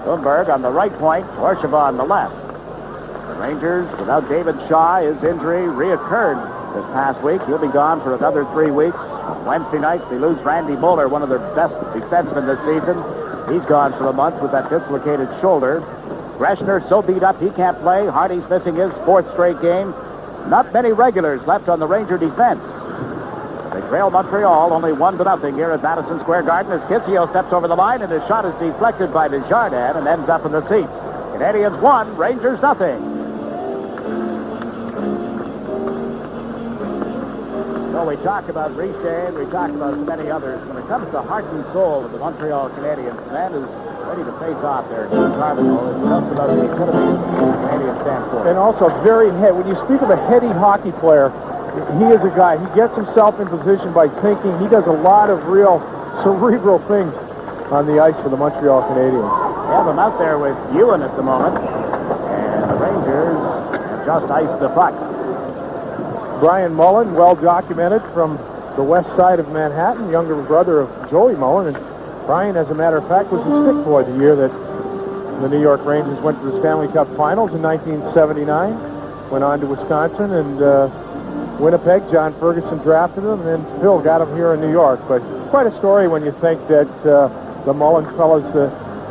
Bloomberg on the right point. Orshava on the left. The Rangers, without David Shaw, his injury reoccurred this past week. He'll be gone for another 3 weeks. Wednesday night, they lose Randy Moeller, one of their best defensemen this season. He's gone for a month with that dislocated shoulder. Greshner so beat up he can't play. Hardy's missing his 4th straight game. Not many regulars left on the Ranger defense. They trail Montreal only 1-0 here at Madison Square Garden as Kissio steps over the line and his shot is deflected by Desjardins and ends up in the seats. Canadians 1, Rangers 0. So we talk about Richer, we talk about many others. When it comes to heart and soul of the Montreal Canadiens, the man is ready to face off there. Dean Carmichael is just about the epitome of the Canadian standpoint. And also very heady. When you speak of a heady hockey player, he is a guy. He gets himself in position by thinking. He does a lot of real cerebral things on the ice for the Montreal Canadiens. They have him out there with Ewan at the moment. And the Rangers have just iced the puck. Brian Mullen, well documented from the west side of Manhattan, younger brother of Joey Mullen. And Brian, as a matter of fact, was the stick boy the year that the New York Rangers went to the Stanley Cup Finals in 1979. Went on to Wisconsin and Winnipeg. John Ferguson drafted him, and then Phil got him here in New York. But quite a story when you think that the Mullen fellas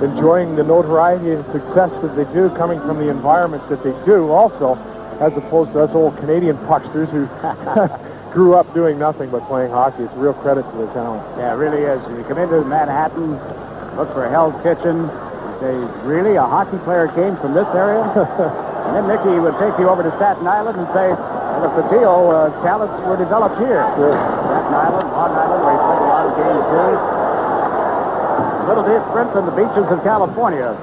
enjoying the notoriety and success that they do, coming from the environments that they do also, as opposed to us old Canadian pucksters who grew up doing nothing but playing hockey. It's a real credit to their talent. Yeah, it really is. You come into Manhattan, look for Hell's Kitchen, you say, really, a hockey player came from this area? And then Mickey would take you over to Staten Island and say, well, the Patillo talents were developed here. Sure. Staten Island, Long Island, where he played a lot of games too. A little different than the beaches of California.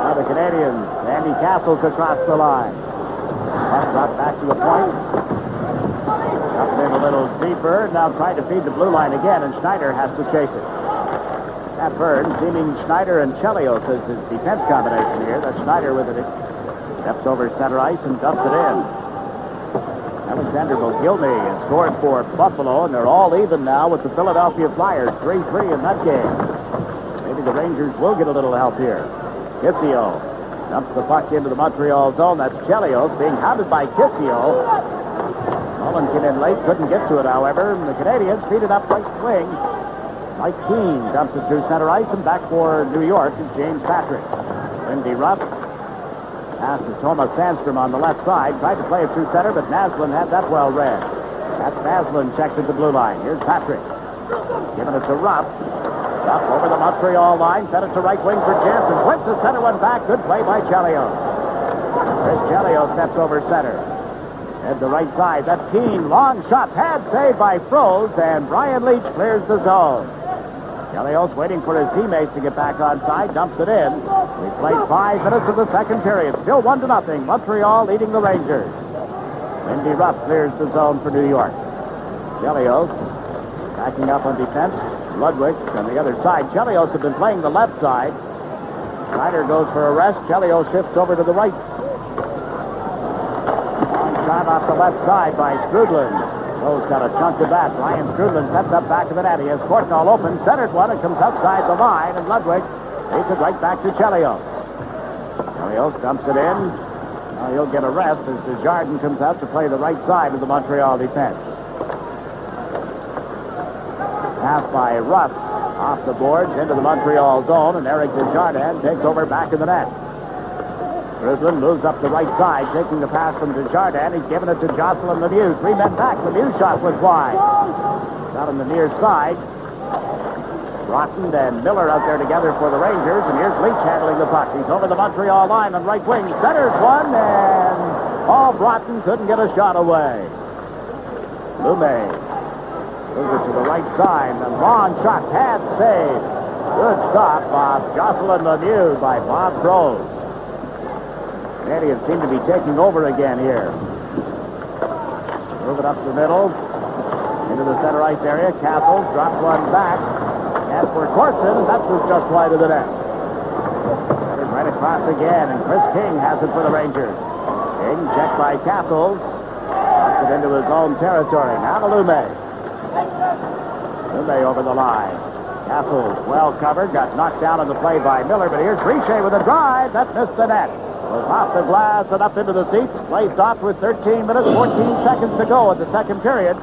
Now the Canadians, Andy Castles across the line. Brought back to the point. Up in a little deeper, now trying to feed the blue line again, and Schneider has to chase it. Matt Burns teaming Schneider and Chelios as his defense combination here. That's Schneider with it. Steps over center ice and dumps it in. Alexander Mogilny has scored for Buffalo, and they're all even now with the Philadelphia Flyers. 3-3 in that game. Maybe the Rangers will get a little help here. Kissio dumps the puck into the Montreal zone. That's Chelios being hounded by Kissio. Mullen came in late, couldn't get to it, however. And the Canadians feed it up right wing. Mike Keane dumps it through center ice, and back for New York is James Patrick. Lindy Ruff pass to Thomas Sandstrom on the left side. Tried to play it through center, but Naslin had that well read. That's Naslin checked at the blue line. Here's Patrick. Giving it to Ruff. Up over the Montreal line, sent it to right wing for Jansen. Flips the center one back. Good play by Chelios. Chris Chelios steps over center. Head the right side. That keen, long shot. Pad saved by Froese, and Brian Leach clears the zone. Chelios waiting for his teammates to get back on side. Dumps it in. We played 5 minutes of the second period. Still 1-0. Montreal leading the Rangers. Lindy Ruff clears the zone for New York. Chelios backing up on defense. Ludwig on the other side. Chelios had been playing the left side. Ryder goes for a rest. Chelios shifts over to the right. Long shot off the left side by Strudlin. Rose got a chunk of that. Ryan Strudlin sets up back to the net. He has Courtnall open. Centered one. It comes outside the line. And Ludwig takes it right back to Chelios. Chelios dumps it in. Now he'll get a rest as Desjardins comes out to play the right side of the Montreal defense. Pass by Russ off the boards into the Montreal zone, and Eric Desjardins takes over back in the net. Strudlin moves up the right side, taking the pass from Desjardins. He's giving it to Jocelyn Lemieux. 3 men back. Lemieux's shot was wide. Out on the near side. Broughton and Miller out there together for the Rangers, and here's Leach handling the puck. He's over the Montreal line on right wing. Centers one, and Paul Broughton couldn't get a shot away. Lume moves it to the right side, and long shot, pad save. Good stop off Jocelyn Lemieux by Bob Froese. Canadians seem to be taking over again here. Move it up the middle. Into the center ice area. Castles drops one back. As for Corson, that was just wide of the net. Right across again, and Chris King has it for the Rangers. King checked by Castles. Puts it into his own territory. Now to Lume. Lume over the line. Castles well covered. Got knocked down on the play by Miller, but here's Richer with a drive. That missed the net. Was off the glass and up into the seats. Play stopped with 13 minutes, 14 seconds to go in the second period.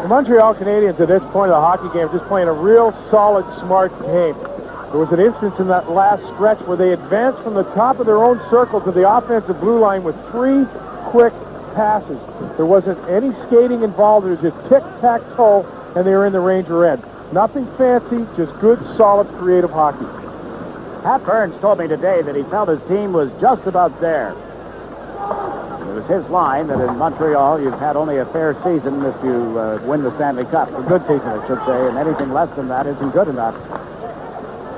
The Montreal Canadiens at this point of the hockey game are just playing a real solid, smart game. There was an instance in that last stretch where they advanced from the top of their own circle to the offensive blue line with 3 quick passes. There wasn't any skating involved. It was just tic-tac-toe, and they were in the Ranger end. Nothing fancy, just good, solid, creative hockey. Pat Burns told me today that he felt his team was just about there. It was his line that in Montreal you've had only a fair season if you win the Stanley Cup. A good season, I should say, and anything less than that isn't good enough.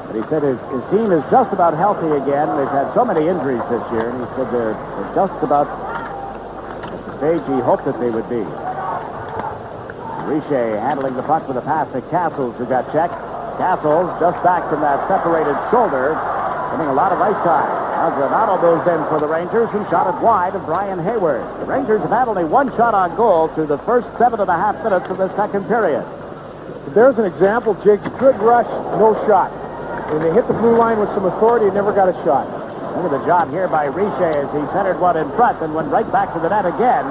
But he said his team is just about healthy again. They've had so many injuries this year, and he said they're just about at the stage he hoped that they would be. Richer handling the puck with a pass to Castles, who got checked. Castles just back from that separated shoulder, getting a lot of ice time. Now Granato moves in for the Rangers, who shot it wide of Brian Hayward. The Rangers have had only 1 shot on goal through the first 7.5 minutes of the second period. There's an example, Jake. Good rush, no shot. When they hit the blue line with some authority, they never got a shot. Look at the job here by Richer as he centered one in front and went right back to the net again.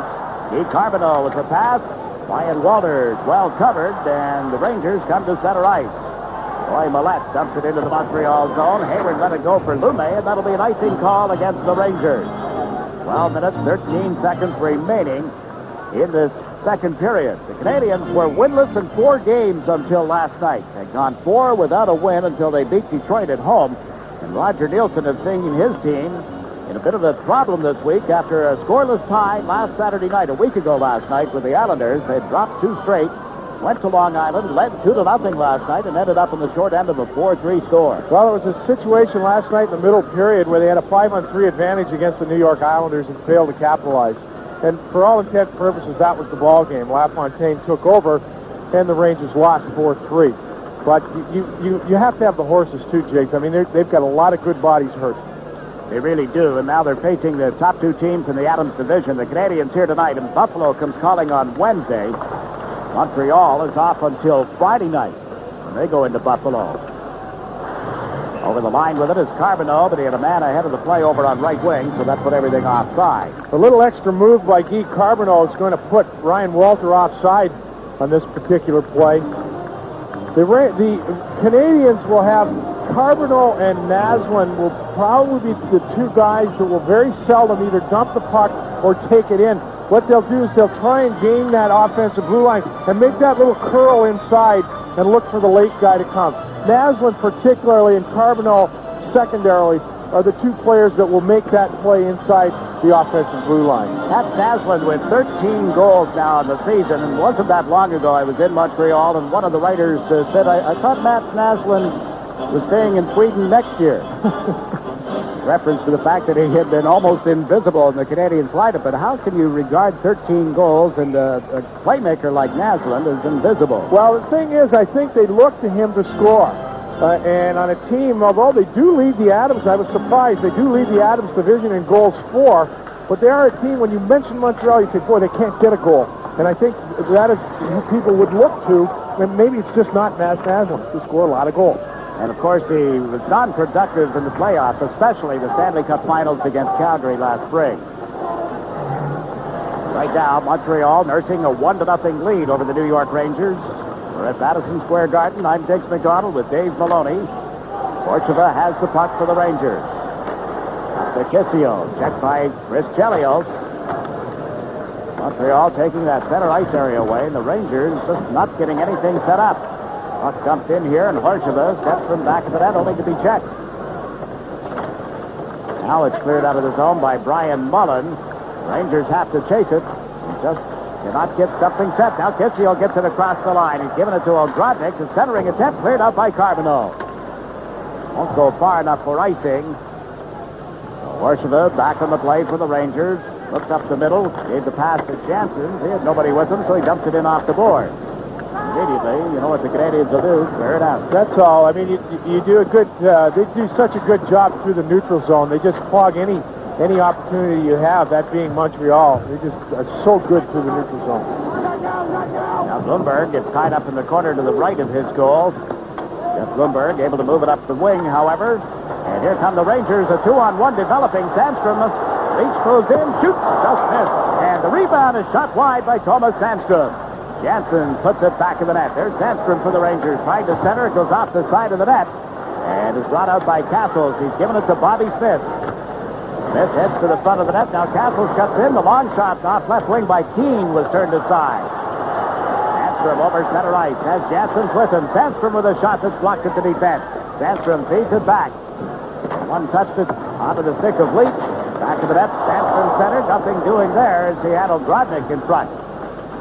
Guy Carbonneau with the pass. Ryan Walters well covered, and the Rangers come to center ice. Roy Millette dumps it into the Montreal zone. Hayward let it go for Lume, and that'll be an icing call against the Rangers. 12 minutes, 13 seconds remaining in this second period. The Canadians were winless in 4 games until last night. They'd gone 4 without a win until they beat Detroit at home. And Roger Nielsen has seen his team in a bit of a problem this week after a scoreless tie last Saturday night, a week ago last night with the Islanders. They dropped 2 straight. Went to Long Island, led 2-0 last night, and ended up in the short end of a 4-3 score. Well, it was a situation last night in the middle period where they had a 5-on-3 advantage against the New York Islanders and failed to capitalize. And for all intents and purposes, that was the ball game. LaFontaine took over, and the Rangers lost 4-3. But you have to have the horses too, Jakes. I mean, they've got a lot of good bodies hurt. They really do, and now they're facing the top 2 teams in the Adams division. The Canadians here tonight, and Buffalo comes calling on Wednesday. Montreal is off until Friday night when they go into Buffalo. Over the line with it is Carbonneau, but he had a man ahead of the play over on right wing, so that put everything offside. A little extra move by Guy Carbonneau is going to put Ryan Walter offside on this particular play. The Canadians will have Carbonneau and Naslund will probably be the 2 guys that will very seldom either dump the puck or take it in. What they'll do is they'll try and gain that offensive blue line and make that little curl inside and look for the late guy to come. Naslund particularly and Carbonneau secondarily are the two players that will make that play inside the offensive blue line. Matt Naslund with 13 goals now in the season, and it wasn't that long ago I was in Montreal, and one of the writers said, I thought Matt Naslund was staying in Sweden next year. Reference to the fact that he had been almost invisible in the Canadiens lineup, but how can you regard 13 goals and a playmaker like Naslund as invisible? Well, the thing is, I think they look to him to score. And on a team, although they do lead the Adams, I was surprised, they do lead the Adams division in goals for, but they are a team, when you mention Montreal, you say, boy, they can't get a goal. And I think that is who people would look to, and maybe it's just not Matt Naslund to score a lot of goals. And, of course, he was non-productive in the playoffs, especially the Stanley Cup Finals against Calgary last spring. Right now, Montreal nursing a 1-0 lead over the New York Rangers. We're at Madison Square Garden. I'm Diggs McDonald with Dave Maloney. Orcheva has the puck for the Rangers. The Kissio, checked by Chris Chelios. Montreal taking that center ice area away, and the Rangers just not getting anything set up. Puck dumped in here, and Orcheva steps from back of the net, only to be checked. Now it's cleared out of the zone by Brian Mullen. Rangers have to chase it. Just cannot get something set. Now Kissio gets it across the line. He's given it to Ogrodnik. The centering attempt cleared out by Carbonneau. Won't go far enough for icing. Orcheva back on the play for the Rangers. Looked up the middle. Gave the pass to Jansen. He had nobody with him, so he dumps it in off the board. Immediately, you know what the Canadians will do. Clear it out. That's all. I mean, you do a good, they do such a good job through the neutral zone. They just clog any opportunity you have, that being Montreal. They just are so good through the neutral zone. Now Bloomberg gets tied up in the corner to the right of his goal. Jeff Bloomberg able to move it up the wing, however. And here come the Rangers, a 2-on-1 developing. Sandstrom, Leach moves in, shoots, just missed. And the rebound is shot wide by Thomas Sandstrom. Jansen puts it back in the net. There's Sandstrom for the Rangers. Trying to center, it goes off the side of the net. And is brought out by Castles. He's given it to Bobby Smith. Smith heads to the front of the net. Now Castles cuts in. The long shot off left wing by Keane was turned aside. Sandstrom over center ice. Has Jansen with him. Sandstrom with a shot that's blocked at the defense. Sandstrom feeds it back. One touched it onto the stick of Leach. Back to the net. Sandstrom center. Nothing doing there as he handled Grodnik in front.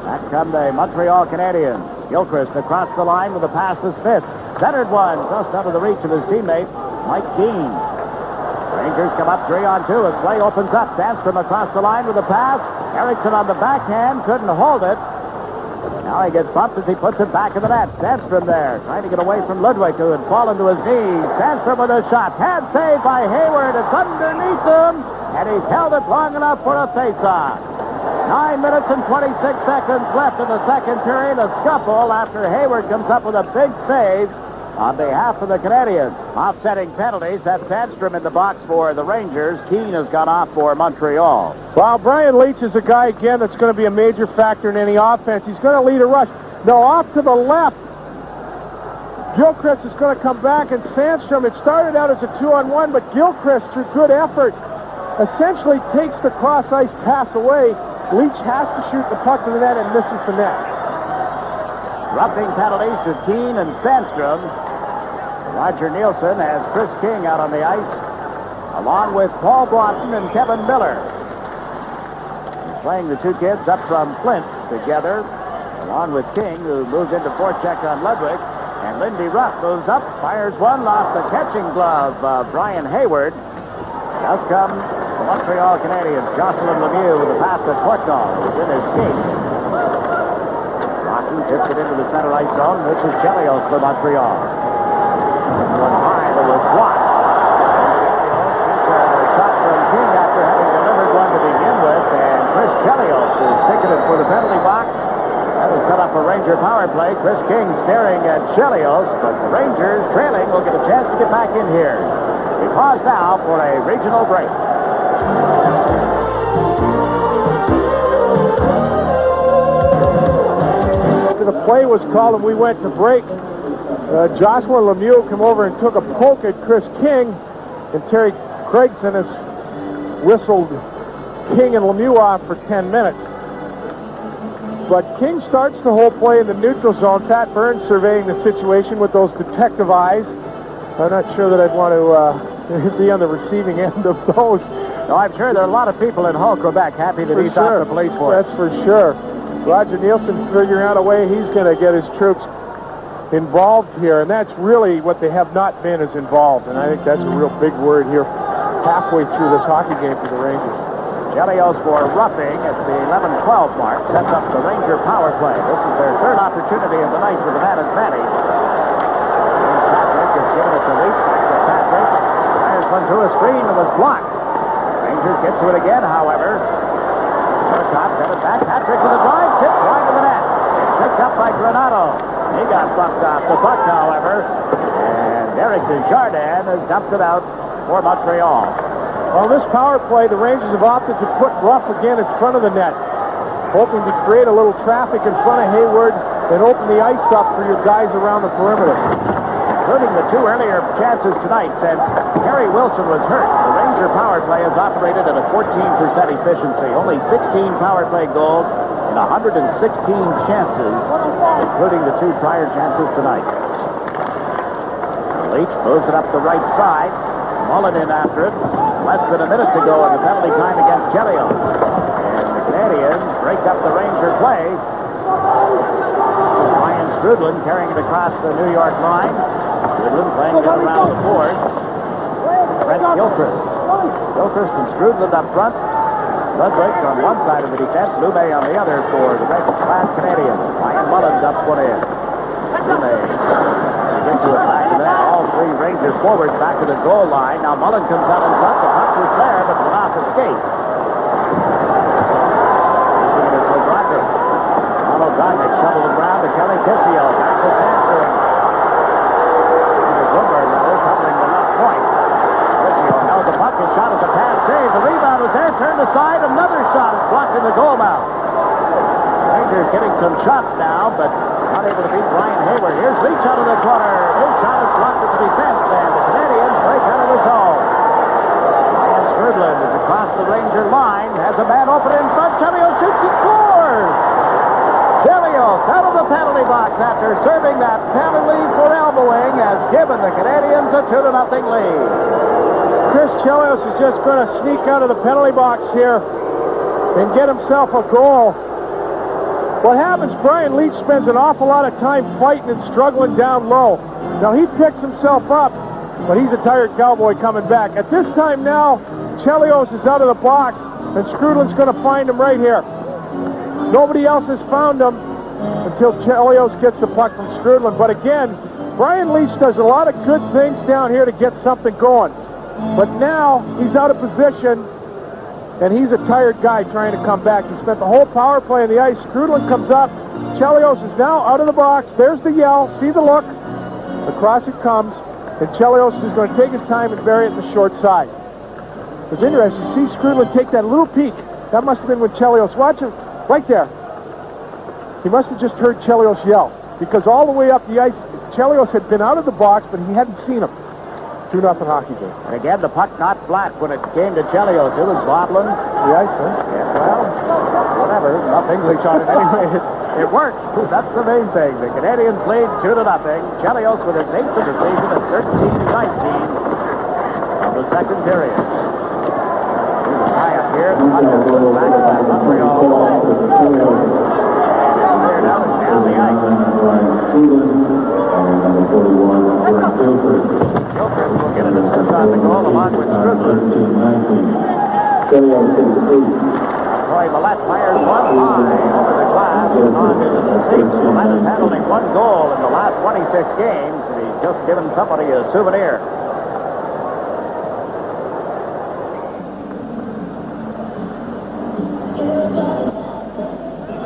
Back come the Montreal Canadiens. Gilchrist across the line with a pass to Smith. Centered one just out of the reach of his teammate, Mike Keane. Rangers come up 3-on-2 as play opens up. Sandstrom across the line with a pass. Erickson on the backhand, couldn't hold it. Now he gets bumped as he puts it back in the net. Sandstrom there, trying to get away from Ludwig, who had fallen to his knees. Sandstrom with a shot. Pad saved by Hayward. It's underneath him, and he's held it long enough for a face-off. 9 minutes and 26 seconds left in the second period. A scuffle after Hayward comes up with a big save on behalf of the Canadiens. Offsetting penalties. That's Sandstrom in the box for the Rangers. Keane has gone off for Montreal. Well, Brian Leach is a guy, again, that's going to be a major factor in any offense. He's going to lead a rush. Now, off to the left, Gilchrist is going to come back, and Sandstrom, it started out as a 2-on-1, but Gilchrist, through good effort, essentially takes the cross-ice pass away. Leach has to shoot the puck to the net and misses the net. Roughing penalties to Keane and Sandstrom. Roger Nielsen has Chris King out on the ice, along with Paul Broughton and Kevin Miller. He's playing the two kids up from Flint together, along with King, who moves into forecheck on Ludwig. And Lindy Ruff moves up, fires one off the catching glove of Brian Hayward. Out come the Montreal Canadiens. Jocelyn Lemieux with a pass to Portnoy, who's in his skate. Rocky tips it into the center ice zone. This is Chelios for Montreal. One high that was blocked. A shot from King after having delivered one to begin with, and Chris Chelios is ticketed for the penalty box. That is set up a Ranger power play. Chris King staring at Chelios, but the Rangers trailing will get a chance to get back in here. We pause now for a regional break. The play was called and we went to break. Jocelyn Lemieux came over and took a poke at Chris King, and Terry Craigson has whistled King and Lemieux off for 10 minutes. But King starts the whole play in the neutral zone. Pat Burns surveying the situation with those detective eyes. I'm not sure that I'd want to be on the receiving end of those. No, I'm sure there are a lot of people in Hull, Quebec happy that he's off the police force. That's for sure. Roger Nielsen's figuring out a way he's going to get his troops involved here, and that's really what they have not been, is involved. And I think that's a real big word here halfway through this hockey game for the Rangers. Chelios for roughing at the 11-12 mark sets up the Ranger power play. This is their third opportunity of the night with the man advantage. Patrick has given it to Leach. Patrick fires one through a screen and was blocked. Rangers get to it again, however. Shortstop coming back. Patrick with a drive, tipped wide of the net. It's picked up by Granato. He got bucked off the puck, however. And Eric Desjardins has dumped it out for Montreal. Well, this power play, the Rangers have opted to put Ruff again in front of the net, hoping to create a little traffic in front of Hayward and open the ice up for your guys around the perimeter. Including the two earlier chances tonight since Harry Wilson was hurt. The Ranger power play has operated at a 14% efficiency. Only 16 power play goals in 116 chances, including the two prior chances tonight. Leach moves it up the right side. Mullen in after it. Less than a minute to go in the penalty time against Chelios. And the Canadians break up the Ranger play. Ryan Strudlin carrying it across the New York line. Strudlin playing it around the board. Brett Gilchrist. Gilchrist and Strudlin up front. Ludwig on one side of the defense. Lume on the other for the red-class Canadians. Ryan Mullen dumps one in. Lume gets to it back to that. All three Rangers forwards back to the goal line. Now Mullen comes out in front. The puck was there, but will not escape. Facing it is O'Brien. Ronald Gagnick shoveled it around to Kelly Tissio. Back to Sanford. Bloomberg now is hovering the left point. Tissio held the puck and shot at the pass. Save. The rebound was there. Turned aside. Another shot is blocked in the goal mouth. Rangers getting some shots now, but not able to beat Brian Hayward. Here's Leach out of the corner. His shot is blocked at the defense, and the Canadians break out of the zone. Ryan Strudlin is across the Ranger line. Has a man open in front. Chelios shoots and scores! Chelios out of the penalty box after serving that penalty for elbowing has given the Canadians a 2-0 lead. Chris Chelios is just going to sneak out of the penalty box here and get himself a goal. What happens, Brian Leach spends an awful lot of time fighting and struggling down low. Now he picks himself up, but he's a tired cowboy coming back. At this time now, Chelios is out of the box, and Strudlin's going to find him right here. Nobody else has found him until Chelios gets the puck from Strudlin. But again, Brian Leach does a lot of good things down here to get something going. But now he's out of position, and he's a tired guy trying to come back. He spent the whole power play on the ice. Strudlin comes up. Chelios is now out of the box. There's the yell. See the look. Across it comes. And Chelios is going to take his time and bury it in the short side. It's interesting. See Strudlin take that little peek. That must have been when Chelios. Watch him. Right there. He must have just heard Chelios yell. Because all the way up the ice, Chelios had been out of the box, but he hadn't seen him. 2-0 hockey game. And again, the puck not flat when it came to Chelios. It was wobbling. The ice, huh? Yeah, well, whatever. Enough English on it anyway. It worked. That's the main thing. The Canadians lead 2-0. Chelios with his 8th of the season at 13-19 of the second period. Here's a tie-up here. The puck is put back to that Montreal goal. And it's cleared out and down the ice. Gilchrist will get an assist on the goal along with Strudlin. Troy Millette fires one high over the glass and on into the seats. Millette is handling one goal in the last 26 games, and he's just given somebody a souvenir.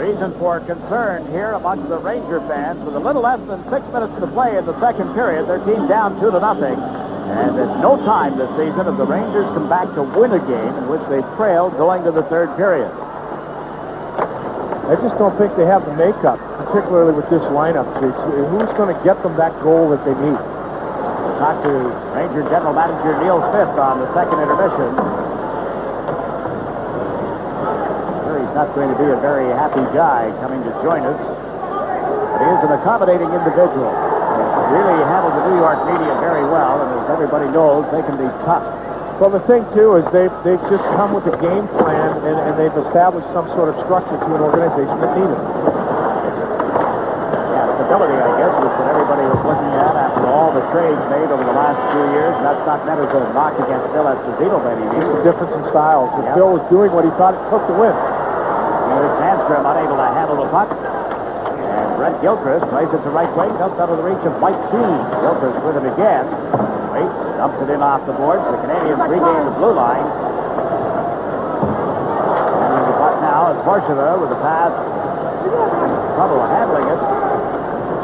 Reason for concern here amongst the Ranger fans. With a little less than 6 minutes to play in the second period, their team down 2-0. And at no time this season have the Rangers come back to win a game in which they trailed going to the third period. I just don't think they have the makeup, particularly with this lineup. Who's going to get them that goal that they need? We'll talk to Ranger General Manager Neil Smith on the second intermission. He's not going to be a very happy guy coming to join us, but he is an accommodating individual. really handled the New York media very well, and as everybody knows, they can be tough. Well, the thing, too, is they've just come with a game plan, and they've established some sort of structure to an organization that needed it. Yeah, stability, I guess, was what everybody was looking at after all the trades made over the last few years, and that's not meant as a knock against Phil Esposito by any means. Just a difference in styles. Yep. Phil was doing what he thought it took to win. Here's Sandstrom unable to handle the puck. And Brent Gilchrist plays it to right wing, just out of the reach of Mike Keane. Gilchrist with it again. Waits, dumps it in off the boards. The Canadians regain the blue line. Handling the puck now is Forsheva with a pass. Trouble handling it.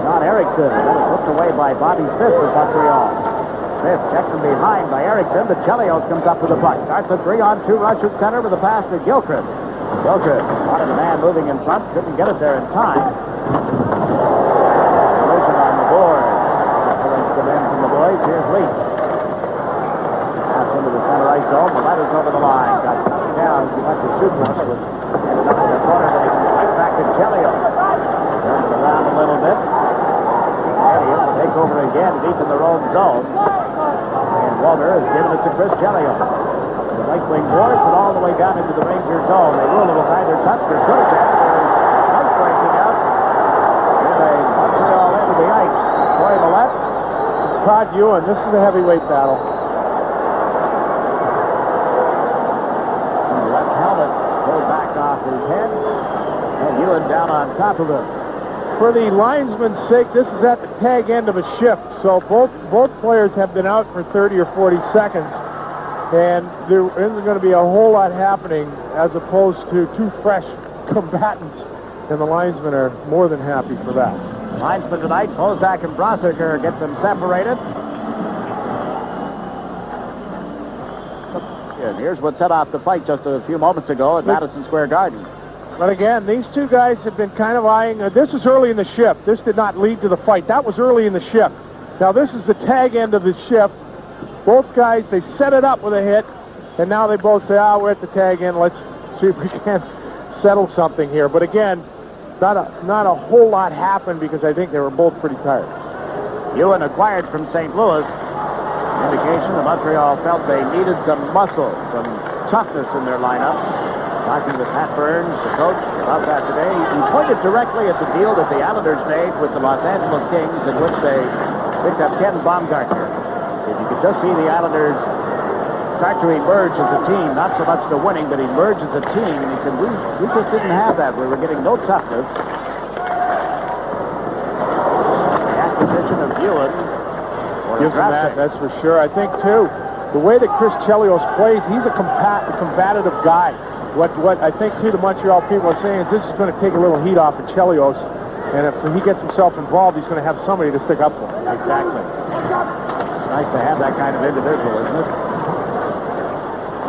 John Erickson. And then it's hooked away by Bobby Smith of Montreal. Smith checked from behind by Erickson. The Chelios comes up with the puck. Starts a 3-on-2 rush at center with a pass to Gilchrist. Gilchrist wanted the man moving in front. Couldn't get it there in time. Collision on the board. Pulling some in from the boys. Here's Leach. Pass into the center ice zone. The letter's over the line. Got knocked down. He went to shoot one. It was ended up in the corner, but he comes right back to Chelios. Turns it around a little bit. Canadians will take over again deep in their own zone. And Walter has given it to Chris Chelios. The right wing boards and all the way down into the Ranger zone. They rule it was either touched or could have been. There's ice breaking out. With a Montreal into the ice. Corey Millette. Todd Ewan, this is a heavyweight battle. The left helmet pulled back off his head. And Ewan down on top of him. For the linesman's sake, this is at the tag end of a shift. So both players have been out for 30 or 40 seconds. And there isn't going to be a whole lot happening as opposed to two fresh combatants. And the linesmen are more than happy for that. Linesmen tonight, Bozak and Brossiker get them separated. And here's what set off the fight just a few moments ago at Madison Square Garden. But again, these two guys have been kind of eyeing. This was early in the shift. This did not lead to the fight. That was early in the shift. Now this is the tag end of the shift. Both guys, they set it up with a hit, and now they both say, we're at the tag end. Let's see if we can settle something here. But again, not a whole lot happened because I think they were both pretty tired. Ewan acquired from St. Louis. Indication that Montreal felt they needed some muscle, some toughness in their lineup. Talking with Pat Burns, the coach, about that today, he pointed directly at the deal that the Islanders made with the Los Angeles Kings, in which they picked up Ken Baumgartner. If you could just see the Islanders start to emerge as a team, not so much the winning, but emerge as a team. And he said, we just didn't have that. We were getting no toughness. The acquisition of Ewan. Gives him that's for sure. I think, too, the way that Chris Chelios plays, he's a combative guy. What I think, too, the Montreal people are saying is this is going to take a little heat off of Chelios. And if he gets himself involved, he's going to have somebody to stick up for him. Exactly. Nice to have that kind of individual, isn't it?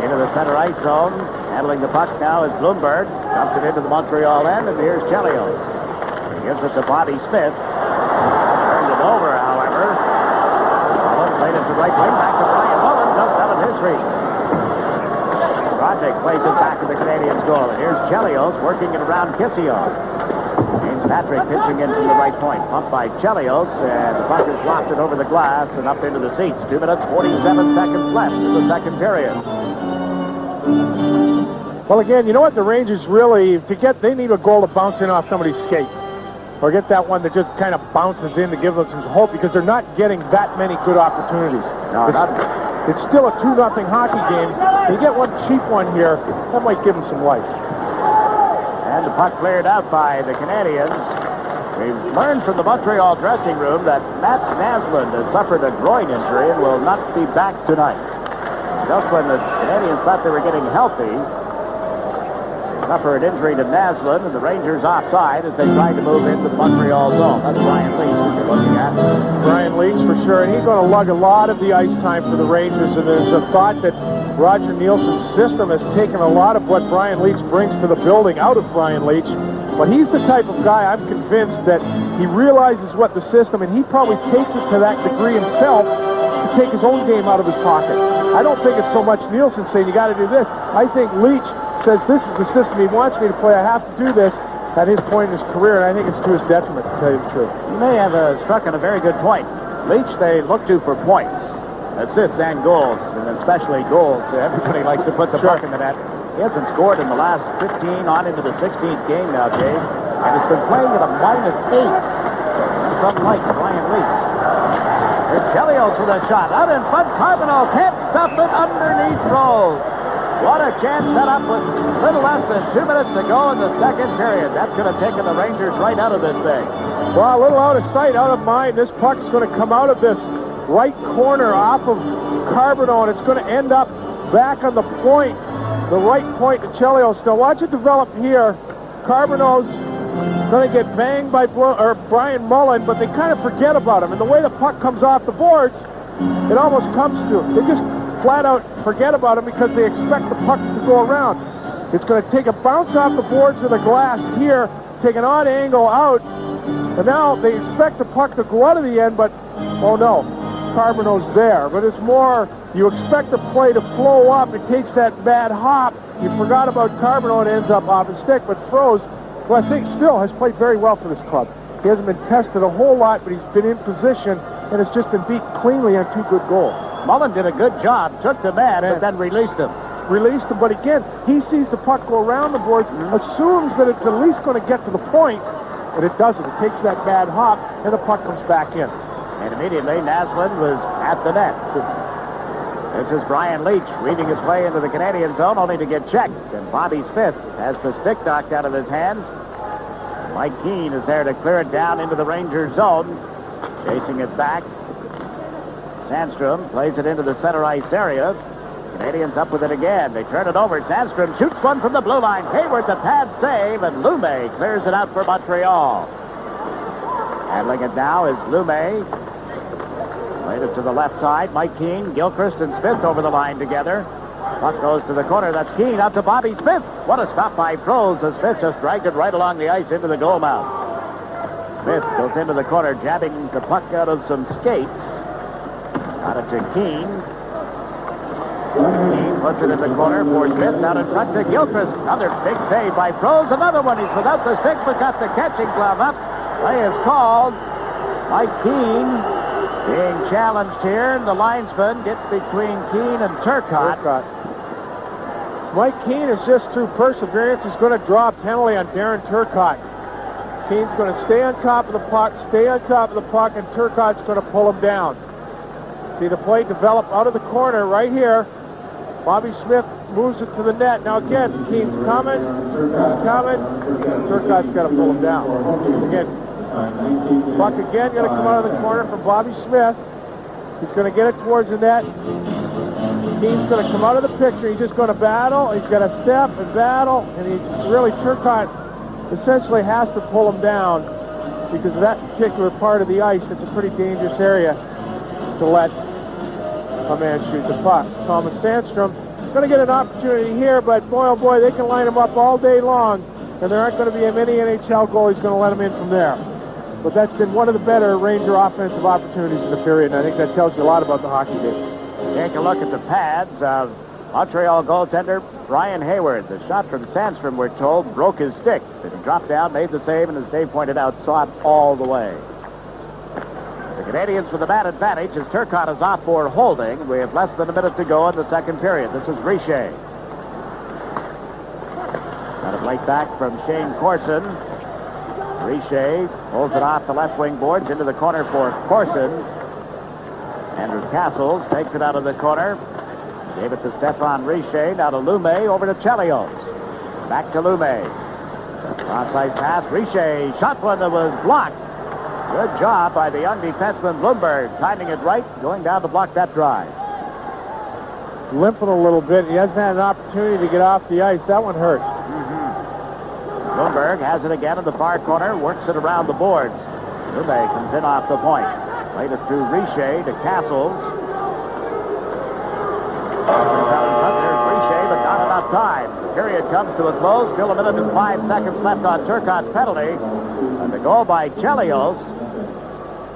Into the center ice zone. Handling the puck now is Bloomberg. Dumps it into the Montreal end, and here's Chelios. He gives it to Bobby Smith. Turned it over, however. Mullen played it to right wing. Back to Brian Mullen. Just out of his reach. Roddick plays it back to the Canadians' goal. And here's Chelios working it around Kissio. James Patrick pitching in from the right point. Pumped by Chelios, and the puck is lofted over the glass and up into the seats. 2 minutes, 47 seconds left in the second period. Well, again, you know what? The Rangers really, they need a goal to bounce in off somebody's skate. Or get that one that just kind of bounces in to give them some hope, because they're not getting that many good opportunities. No, it's still a 2-0 hockey game. You get one cheap one here, that might give them some life. And the puck cleared out by the Canadians. We've learned from the Montreal dressing room that Matt Naslund has suffered a groin injury and will not be back tonight. Just when the Canadians thought they were getting healthy, they suffered an injury to Naslund, and the Rangers offside as they tried to move into the Montreal zone. That's Brian Leach that you're looking at. Brian Leach, for sure, and he's going to lug a lot of the ice time for the Rangers, and there's a thought that Roger Nielsen's system has taken a lot of what Brian Leach brings to the building out of Brian Leach. But he's the type of guy, I'm convinced, that he realizes what the system, and he probably takes it to that degree himself to take his own game out of his pocket. I don't think it's so much Nielsen saying, you got to do this. I think Leach says, this is the system he wants me to play. I have to do this. at his point in his career, and I think it's to his detriment, to tell you the truth. He may have struck on a very good point. Leach, they look to for points, assists, and goals, and especially goals. Everybody likes to put the puck in the net. He hasn't scored in the last 15 on into the 16th game now, Dave, and has been playing at a -8. That's unlike Brian Leach. Here's Chelios with a shot. Out in front, Carbonell can't stop it underneath Rose. What a chance set up with little less than 2 minutes to go in the second period. That could have taken the Rangers right out of this thing. Well, a little out of sight, out of mind. This puck's going to come out of this right corner off of Carbonell, and it's going to end up back on the point, the right point to Chelios. Now watch it develop here. Carbonell's going to get banged by Brian Mullen, but they kind of forget about him. And the way the puck comes off the boards, it almost comes to him. They just flat out forget about him because they expect the puck to go around. It's going to take a bounce off the boards of the glass here, take an odd angle out, and now they expect the puck to go out of the end, but, oh no, Carbonell's there. But it's more, you expect the play to flow up, it takes that bad hop, you forgot about Carbonell, and it ends up off his stick, but Froese, who I think still has played very well for this club. He hasn't been tested a whole lot, but he's been in position, and has just been beat cleanly on 2 good goals. Mullen did a good job, took the man, but then released him. But again, he sees the puck go around the boards, assumes that it's at least going to get to the point, and it doesn't. It takes that bad hop, and the puck comes back in. And immediately, Naslund was at the net. This is Brian Leach reading his way into the Canadian zone, only to get checked. And Bobby Smith has the stick knocked out of his hands. Mike Keane is there to clear it down into the Rangers zone. Chasing it back. Sandstrom plays it into the center ice area. Canadians up with it again. They turn it over. Sandstrom shoots one from the blue line. Hayward the pad save, and Lume clears it out for Montreal. Handling it now is Lume. Played it to the left side. Mike Keane, Gilchrist, and Smith over the line together. Puck goes to the corner. That's Keane out to Bobby Smith. What a stop by Froese as Smith just dragged it right along the ice into the goal mouth. Smith goes into the corner, jabbing the puck out of some skates. Got it to Keane. Keane puts it in the corner for Smith. Out in front to Gilchrist. Another big save by Froese. Another one. He's without the stick, but got the catching glove up. Play is called. Mike Keane being challenged here. The linesman gets between Keane and Turcotte. Mike Keane is just through perseverance. He's going to draw a penalty on Darren Turcotte. Keane's going to stay on top of the puck, and Turcotte's going to pull him down. See the play develop out of the corner right here. Bobby Smith moves it to the net. Now again, Keane's coming. Turcotte's got to pull him down. Again, puck again going to come out of the corner from Bobby Smith. He's going to get it towards the net. Keane's going to come out of the picture. He's just going to battle. He's got to step and battle, and Turcotte essentially has to pull him down because of that particular part of the ice. It's a pretty dangerous area to let a man shoot the puck. Thomas Sandstrom going to get an opportunity here, but boy, oh boy, they can line him up all day long, and there aren't going to be many NHL goalies going to let him in from there. But that's been one of the better Ranger offensive opportunities in the period, and I think that tells you a lot about the hockey game. Take a look at the pads of Montreal goaltender Brian Hayward. The shot from Sandstrom, we're told, broke his stick. But he dropped down, made the save, and as Dave pointed out, saw it all the way. The Canadians with the man advantage as Turcotte is off for holding. We have less than a minute to go in the second period. This is Richer. Got a plate back from Shane Corson. Richer pulls it off the left wing boards into the corner for Corson. Andrew Castles takes it out of the corner. Gave it to Stefan Richer. Now to Lume, over to Chelios. Back to Lume. Onside pass. Richer shot one that was blocked. Good job by the young defenseman Bloomberg, timing it right, going down to block that drive. Limping a little bit. He hasn't had an opportunity to get off the ice. That one hurt. Bloomberg has it again in the far corner, works it around the boards. Lume comes in off the point. Played it through Richer to Castles. There's Richer, but not enough time. The period comes to a close. Still a minute and 5 seconds left on Turcotte's penalty. And the goal by Chelios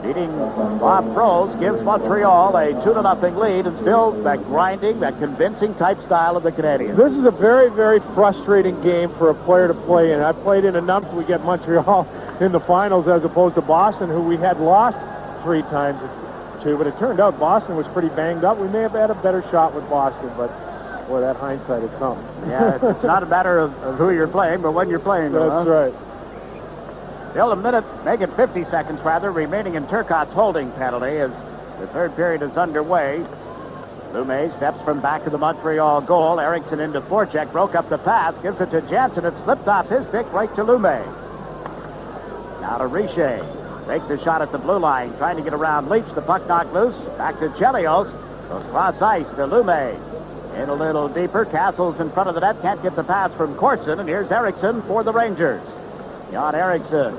Beating Bob Froese gives Montreal a 2-0 lead, and still that grinding, that convincing type style of the Canadians. This is a very, very frustrating game for a player to play in. I played in enough to get Montreal in the finals as opposed to Boston, who we had lost 3 times to, but it turned out Boston was pretty banged up. We may have had a better shot with Boston, but boy, that hindsight is something. Yeah, it's not a matter of who you're playing, but when you're playing. That's right. Still a minute, make it 50 seconds rather, remaining in Turcotte's holding penalty as the third period is underway. Lume steps from back of the Montreal goal. Eriksson into forecheck, broke up the pass, gives it to Jansen. It slipped off his stick right to Lume. Now to Richer. Takes a shot at the blue line, trying to get around Leach. The puck knocked loose. Back to Chelios. Goes cross ice to Lume. In a little deeper. Castle's in front of the net. Can't get the pass from Corson. And here's Eriksson for the Rangers. Jan Eriksson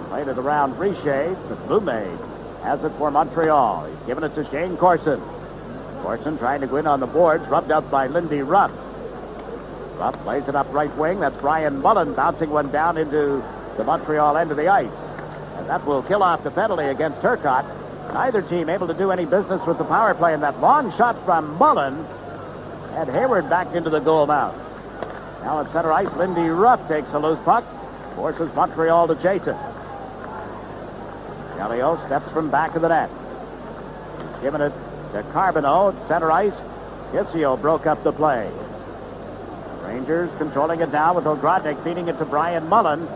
played it around Richer. But Lume has it for Montreal. He's given it to Shane Corson. Corson trying to go in on the boards. Rubbed up by Lindy Rupp. Rupp plays it up right wing. That's Brian Mullen bouncing one down into the Montreal end of the ice. And that will kill off the penalty against Turcotte. Neither team able to do any business with the power play. And that long shot from Mullen had Hayward back into the goal mouth. Now at center ice, Lindy Rupp takes a loose puck. Forces Montreal to chase it. Chelios steps from back of the net. He's given it to Carbonneau at center ice. Kissio broke up the play. Rangers controlling it now with Ogrodnik feeding it to Brian Mullen.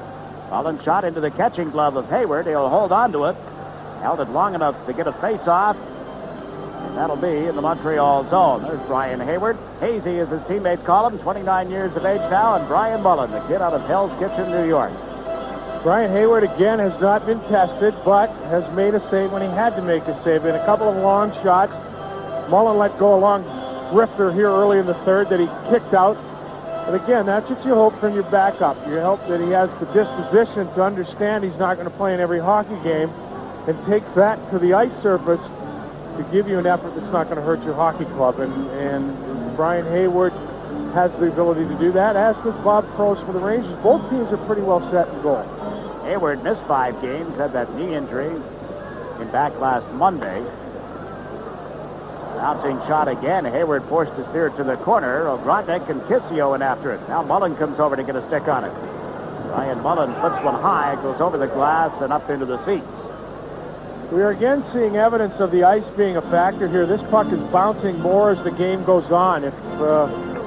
Mullen shot into the catching glove of Hayward. He'll hold on to it. Held it long enough to get a face-off. And that'll be in the Montreal zone. There's Brian Hayward. Hazy, as his teammates call him, 29 years of age now. And Brian Mullen, the kid out of Hell's Kitchen, New York. Brian Hayward, again, has not been tested, but has made a save when he had to make a save. In a couple of long shots, Mullen let go a long drifter here early in the third that he kicked out. But again, that's what you hope from your backup. You hope that he has the disposition to understand he's not going to play in every hockey game and takes that to the ice surface to give you an effort that's not going to hurt your hockey club. And Brian Hayward has the ability to do that, as does Bob Froese for the Rangers. Both teams are pretty well set in goal. Hayward missed 5 games, had that knee injury. Came back last Monday. Bouncing shot again. Hayward forced to steer it to the corner. Ogrodnik and Kissio in after it. Now Mullen comes over to get a stick on it. Brian Mullen flips one high, goes over the glass and up into the seats. We are again seeing evidence of the ice being a factor here. This puck is bouncing more as the game goes on. If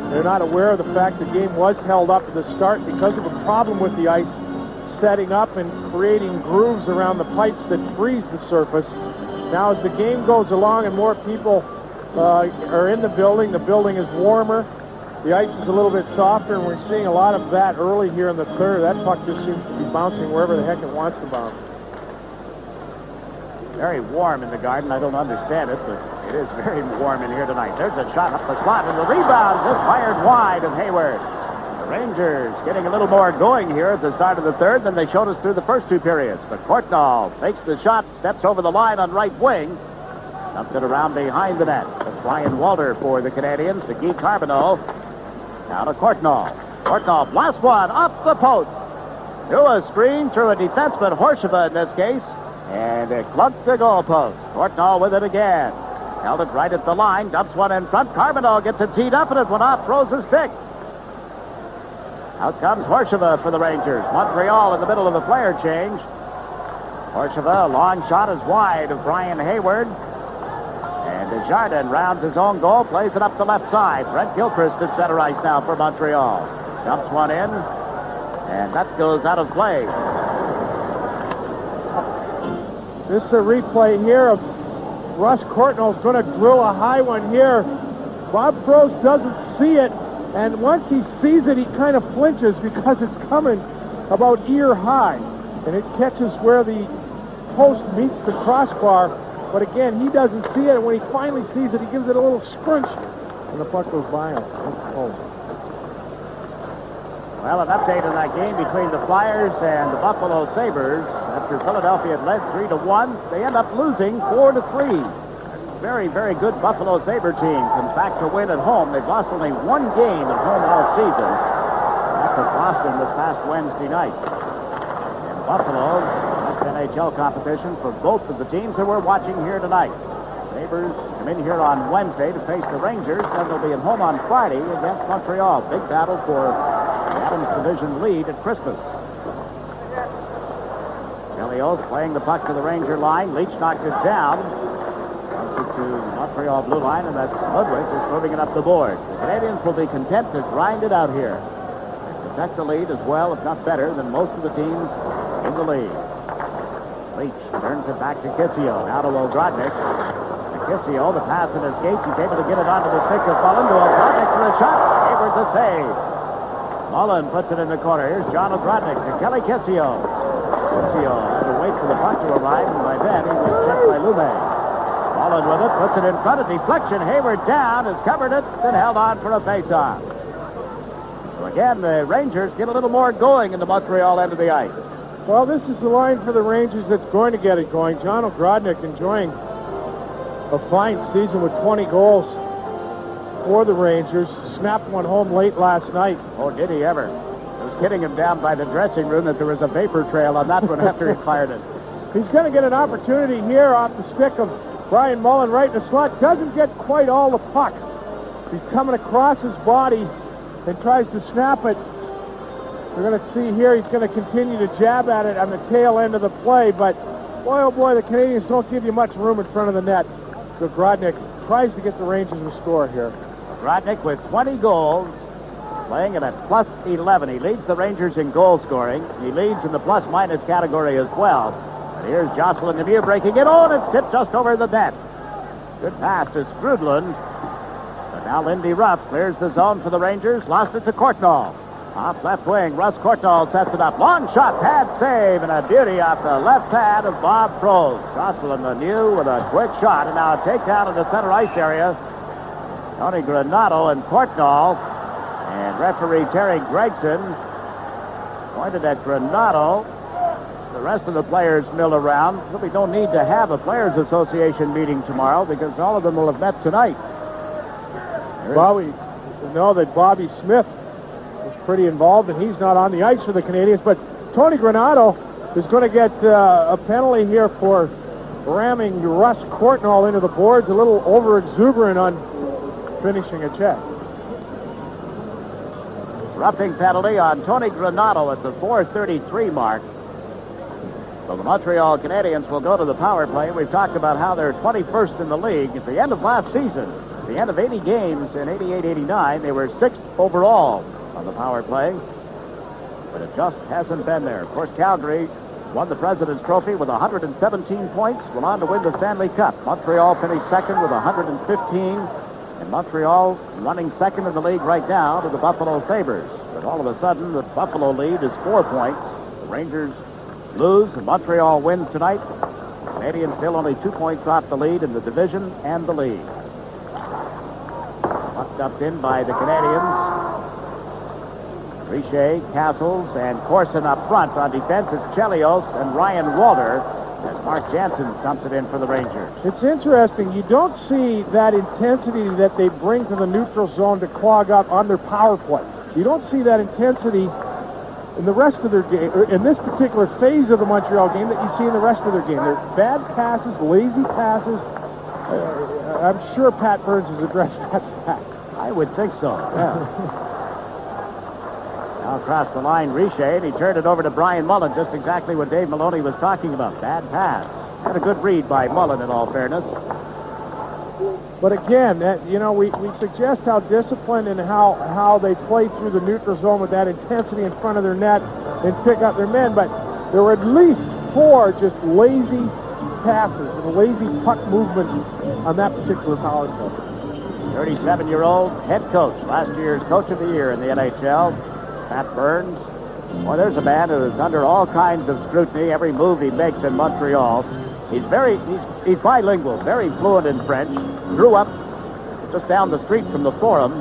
they're not aware of the fact the game was held up at the start because of a problem with the ice setting up and creating grooves around the pipes that freeze the surface. Now as the game goes along and more people are in the building is warmer. The ice is a little bit softer, and we're seeing a lot of that early here in the third. That puck just seems to be bouncing wherever the heck it wants to bounce. Very warm in the Garden. I don't understand it, but it is very warm in here tonight. There's a shot up the slot, and the rebound just fired wide of Hayward. The Rangers getting a little more going here at the start of the third than they showed us through the first 2 periods. But Courtnall takes the shot, steps over the line on right wing, dumps it around behind the net. That's Ryan Walter for the Canadians to Guy Carbonneau. Now to Courtnall. Courtnall blasts one off the post. Through a screen, through a defenseman, Horseva in this case. And it clunked the goalpost. Courtnall with it again. Held it right at the line. Dumps one in front. Carbonneau gets it teed up, and it went off. Throws his stick. Out comes Horseva for the Rangers. Montreal in the middle of the player change. Horseva, a long shot is wide of Brian Hayward. And Desjardins rounds his own goal. Plays it up the left side. Brent Gilchrist at center ice now for Montreal. Dumps one in. And that goes out of play. This is a replay here of Russ Courtnall's going to drill a high one here. Bob Froese doesn't see it, and once he sees it, he kind of flinches because it's coming about ear high, and it catches where the post meets the crossbar. But again, he doesn't see it, and when he finally sees it, he gives it a little scrunch, and the puck goes by him. It's home. Well, an update on that game between the Flyers and the Buffalo Sabres. After Philadelphia had led 3-1, they end up losing 4-3. Very, very good Buffalo Sabre team comes back to win at home. They've lost only 1 game at home all season. That's at Boston this past Wednesday night. And Buffalo, NHL competition for both of the teams that we're watching here tonight. Sabres come in here on Wednesday to face the Rangers, then they'll be at home on Friday against Montreal. Big battle for the Adams Division lead at Christmas. Chelios playing the puck to the Ranger line. Leach knocked it down. Comes it to Montreal blue line, and that's Ludwig who's moving it up the board. The Canadians will be content to grind it out here. Protect the lead as well, if not better, than most of the teams in the league. Leach turns it back to Kissio. Now to Ogrodnik. Kissio, the pass in his gate. He's able to get it onto the stick of Mullen. To Ogrodnik for a shot. Hayward's a save. Mullen puts it in the corner. Here's John Ogrodnik to Kelly Kissio. Kissio had to wait for the puck to arrive, and by then he was checked by Lume. Mullen with it, puts it in front. A deflection. Hayward down, has covered it, and held on for a face-off. So again, the Rangers get a little more going in the Montreal end of the ice. Well, this is the line for the Rangers that's going to get it going. John Ogrodnik enjoying a fine season with 20 goals for the Rangers. Snapped one home late last night. Oh, did he ever? I was kidding him down by the dressing room that there was a vapor trail on that one after he fired it. He's going to get an opportunity here off the stick of Brian Mullen right in the slot. Doesn't get quite all the puck. He's coming across his body and tries to snap it. We're going to see here he's going to continue to jab at it on the tail end of the play, but boy, oh boy, the Canadians don't give you much room in front of the net. So Ogrodnik tries to get the Rangers to score here. Ogrodnik with 20 goals, playing at a plus 11. He leads the Rangers in goal scoring. He leads in the plus-minus category as well. And here's Jocelyn Lemieux breaking it. Oh, and it's tipped just over the net. Good pass to Strudlund. But now Lindy Ruff clears the zone for the Rangers. Lost it to Courtnall. Off left wing, Russ Courtnall sets it up. Long shot, pad save, and a beauty off the left pad of Bob Proles. Jocelyn Lemieux with a quick shot, and now a takedown in the center ice area. Tony Granato and Courtnall, and referee Terry Gregson pointed at Granato. The rest of the players mill around. Really don't need to have a Players Association meeting tomorrow because all of them will have met tonight. Well, we know that Bobby Smith is pretty involved, and he's not on the ice for the Canadians. But Tony Granato is going to get a penalty here for ramming Russ Courtnall into the boards, a little over-exuberant on finishing a check. Roughing penalty on Tony Granato at the 4:33 mark. So the Montreal Canadiens will go to the power play. We've talked about how they're 21st in the league. At the end of last season, at the end of 80 games in 88-89, they were 6th overall on the power play, but it just hasn't been there. Of course, Calgary won the President's Trophy with 117 points, went on to win the Stanley Cup. Montreal finished second with 115, and Montreal running second in the league right now to the Buffalo Sabres. But all of a sudden, the Buffalo lead is 4 points. The Rangers lose, and Montreal wins tonight. The Canadians still only 2 points off the lead in the division and the league. Pucked up in by the Canadians. Richer, Castles, and Corson up front. On defense, it's Chelios and Ryan Walter as Mark Jansen dumps it in for the Rangers. It's interesting. You don't see that intensity that they bring to the neutral zone to clog up on their power play. You don't see that intensity in the rest of their game, or in this particular phase of the Montreal game that you see in the rest of their game. They're bad passes, lazy passes. I'm sure Pat Burns has addressed that fact. I would think so, yeah. Now across the line, Richer, and he turned it over to Brian Mullen, just exactly what Dave Maloney was talking about. Bad pass. Had a good read by Mullen, in all fairness. But again, we suggest how disciplined and how they play through the neutral zone with that intensity in front of their net and pick up their men. But there were at least 4 just lazy passes and lazy puck movement on that particular power play. 37-year-old head coach, last year's Coach of the Year in the NHL, Pat Burns. Well, there's a man who is under all kinds of scrutiny every move he makes in Montreal. He's bilingual, very fluent in French. Grew up just down the street from the Forum,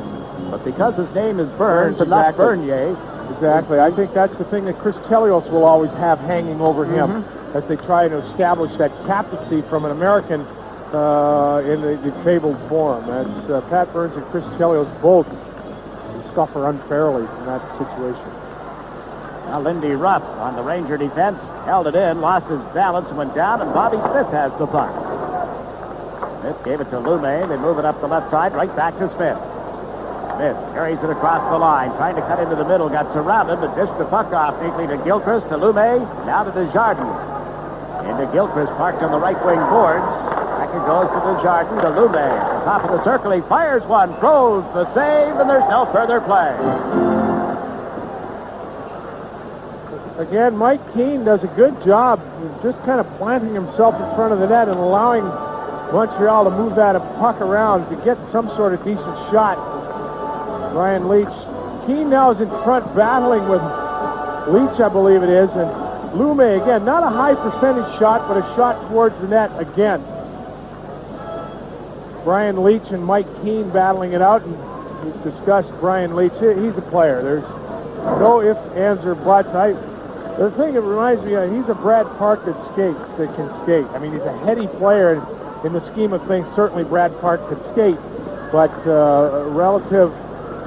but because his name is Burns and not Bernier. Exactly. I think that's the thing that Chris Chelios will always have hanging over him as they try to establish that captaincy from an American in the fabled Forum. That's Pat Burns and Chris Chelios both suffer unfairly from that situation. Now Lindy Ruff on the Ranger defense held it in, lost his balance, and went down, and Bobby Smith has the puck. Smith gave it to Lume. They move it up the left side, right back to Smith. Smith carries it across the line, trying to cut into the middle, got surrounded, but dished the puck off neatly to Gilchrist, to Lume, now to Desjardins. Into Gilchrist, parked on the right wing boards. Back it goes to Desjardins, to Lume. At the top of the circle, he fires one, throws the save, and there's no further play. Again, Mike Keane does a good job just kind of planting himself in front of the net and allowing Montreal to move that puck around to get some sort of decent shot. Brian Leach. Keane now is in front battling with Leach, I believe it is, and Lume, again, not a high percentage shot, but a shot towards the net again. Brian Leach and Mike Keane battling it out, and we've discussed Brian Leach. He's a player. There's no ifs, ands, or buts. The thing that reminds me of, he's a Brad Park that can skate. I mean, he's a heady player, and in the scheme of things, certainly Brad Park could skate, but relative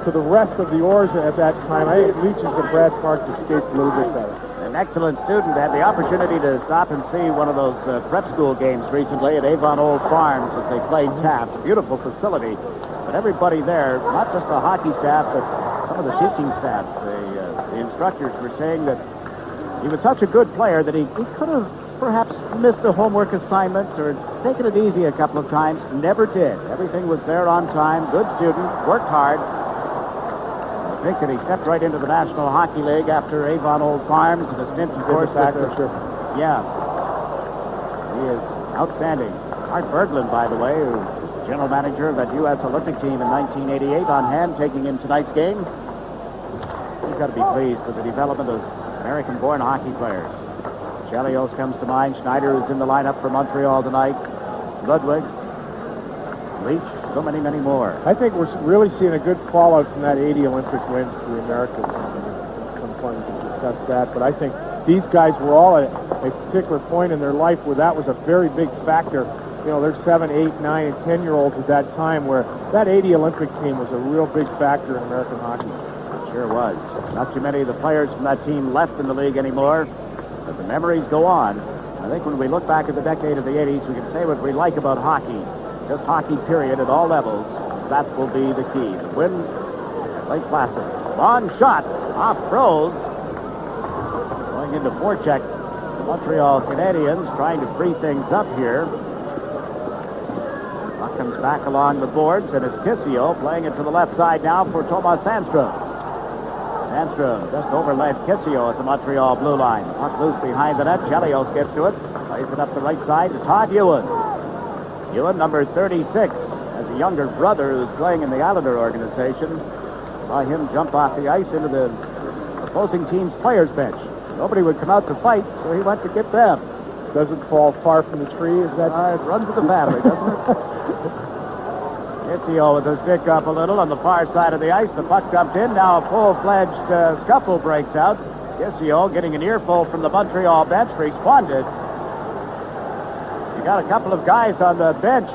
to the rest of the Oars at that time, I think Leach is a Brad Park that skates a little bit better. An excellent student. Had the opportunity to stop and see one of those prep school games recently at Avon Old Farms as they played Taft. Beautiful facility. But everybody there, not just the hockey staff, but some of the teaching staff, the instructors were saying that he was such a good player that he could have perhaps missed a homework assignment or taken it easy a couple of times. Never did. Everything was there on time. Good student. Worked hard. I think that he stepped right into the National Hockey League after Avon Old Farms and a stint, of course. Yeah. He is outstanding. Art Berglund, by the way, who's general manager of that U.S. Olympic team in 1988, on hand taking in tonight's game. He's got to be pleased with the development of American-born hockey players. Chelios comes to mind. Schneider is in the lineup for Montreal tonight. Ludwig. Leach. So many, many more. I think we're really seeing a good fallout from that 80 Olympic win for the Americans. At some point we can discuss that. But I think these guys were all at a particular point in their life where that was a very big factor. You know, they're 7, 8, 9, and 10-year-olds at that time where that 80 Olympic team was a real big factor in American hockey. It sure was. Not too many of the players from that team left in the league anymore, but the memories go on. I think when we look back at the decade of the 80s, we can say what we like about hockey. Just hockey, period, at all levels. That will be the key. The win, Lake Placid. Long shot, off froze. Going into forecheck. The Montreal Canadiens trying to free things up here. Puck comes back along the boards, and it's Kissio playing it to the left side now for Tomas Sandstrom. Sandstrom just overlaid Kissio at the Montreal blue line. Puck loose behind the net. Chelios gets to it. Plays it up the right side to Todd Ewan. Ewan, number 36, has a younger brother who's playing in the Islander organization. Saw him jump off the ice into the opposing team's players' bench. Nobody would come out to fight, so he went to get them. Doesn't fall far from the tree, is that? It runs with the family, doesn't it? Kissio with his stick up a little on the far side of the ice. The puck dumped in. Now a full-fledged scuffle breaks out. Kissio getting an earful from the Montreal bench, responded. Got a couple of guys on the bench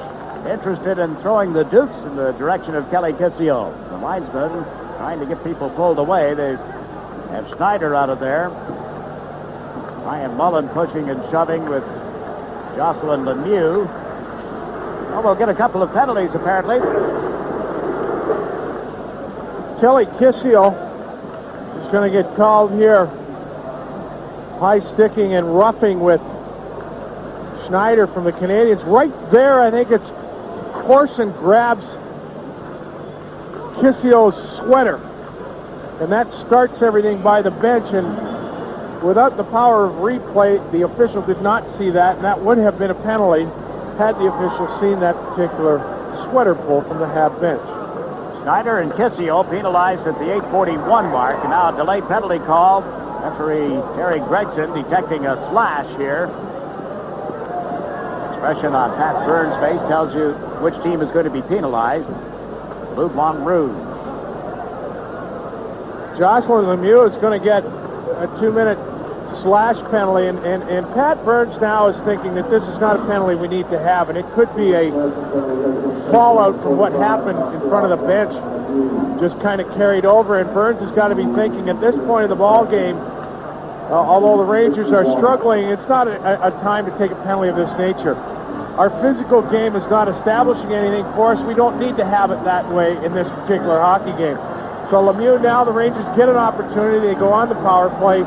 interested in throwing the dukes in the direction of Kelly Kissio. The linesman trying to get people pulled away. They have Schneider out of there. Ryan Mullen pushing and shoving with Jocelyn Lemieux. Well, we'll get a couple of penalties, apparently. Kelly Kissio is going to get called here. High sticking and roughing with Schneider from the Canadiens. Right there, I think it's Corson grabs Kissio's sweater. And that starts everything by the bench. And without the power of replay, the official did not see that. And that would have been a penalty had the official seen that particular sweater pull from the half bench. Schneider and Kissio penalized at the 8:41 mark. And now a delayed penalty call. Referee Terry Gregson detecting a slash here. Expression on Pat Burns' face tells you which team is going to be penalized. Blue Blanc Rouge. Jocelyn Lemieux is going to get a 2-minute slash penalty, and Pat Burns now is thinking that this is not a penalty we need to have, and it could be a fallout from what happened in front of the bench, just kind of carried over, and Burns has got to be thinking at this point of the ball game, although the Rangers are struggling, it's not a time to take a penalty of this nature. Our physical game is not establishing anything for us. We don't need to have it that way in this particular hockey game. So Lemieux, now the Rangers get an opportunity. They go on the power play